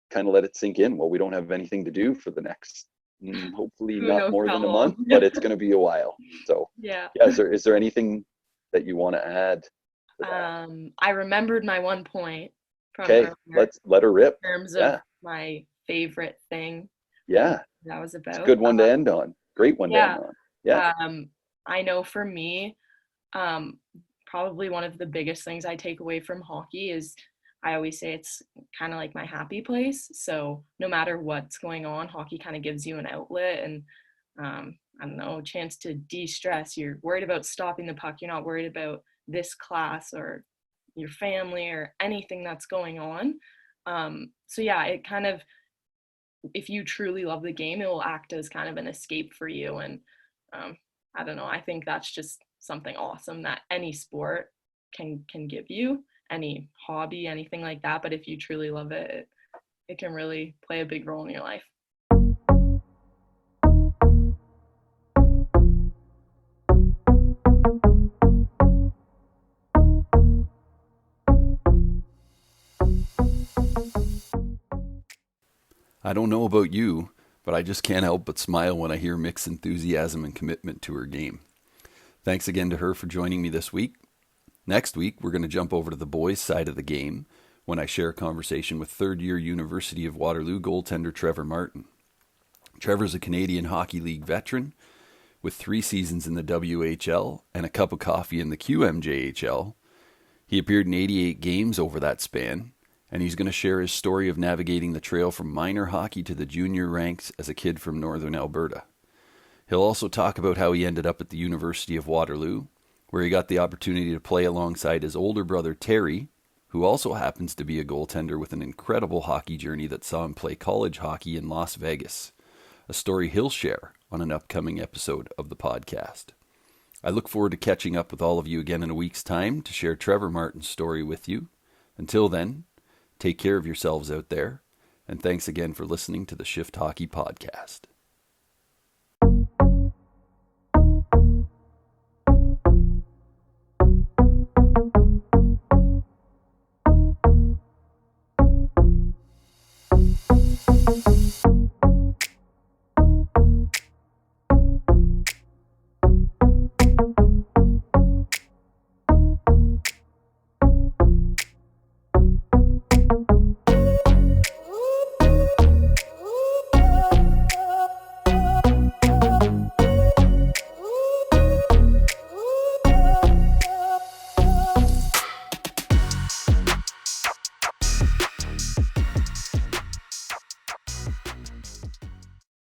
kind of let it sink in. Well, we don't have anything to do for the next, hopefully not more than a month, but it's going to be a while. So yeah, is there anything that you want to add to that? I remembered my one point from earlier, let her rip. In terms of my favorite thing. Yeah, that was about. It's a good one to end on. Great one to end on. Yeah. I know for me, probably one of the biggest things I take away from hockey is, I always say it's kind of like my happy place. So no matter what's going on, hockey kind of gives you an outlet and, I don't know, a chance to de-stress. You're worried about stopping the puck. You're not worried about this class or your family or anything that's going on. So yeah, it kind of, if you truly love the game, it will act as kind of an escape for you. And I don't know, I think that's just something awesome that any sport can give you, any hobby, anything like that. But if you truly love it, it can really play a big role in your life. I don't know about you, but I just can't help but smile when I hear Mick's enthusiasm and commitment to her game. Thanks again to her for joining me this week. Next week, we're going to jump over to the boys' side of the game when I share a conversation with third-year University of Waterloo goaltender Trevor Martin. Trevor's a Canadian Hockey League veteran with 3 seasons in the OWHL and a cup of coffee in the QMJHL. He appeared in 88 games over that span, and he's going to share his story of navigating the trail from minor hockey to the junior ranks as a kid from northern Alberta. He'll also talk about how he ended up at the University of Waterloo, where he got the opportunity to play alongside his older brother Terry, who also happens to be a goaltender with an incredible hockey journey that saw him play college hockey in Las Vegas, a story he'll share on an upcoming episode of the podcast. I look forward to catching up with all of you again in a week's time to share Trevor Martin's story with you. Until then, take care of yourselves out there, and thanks again for listening to the Shift Hockey Podcast.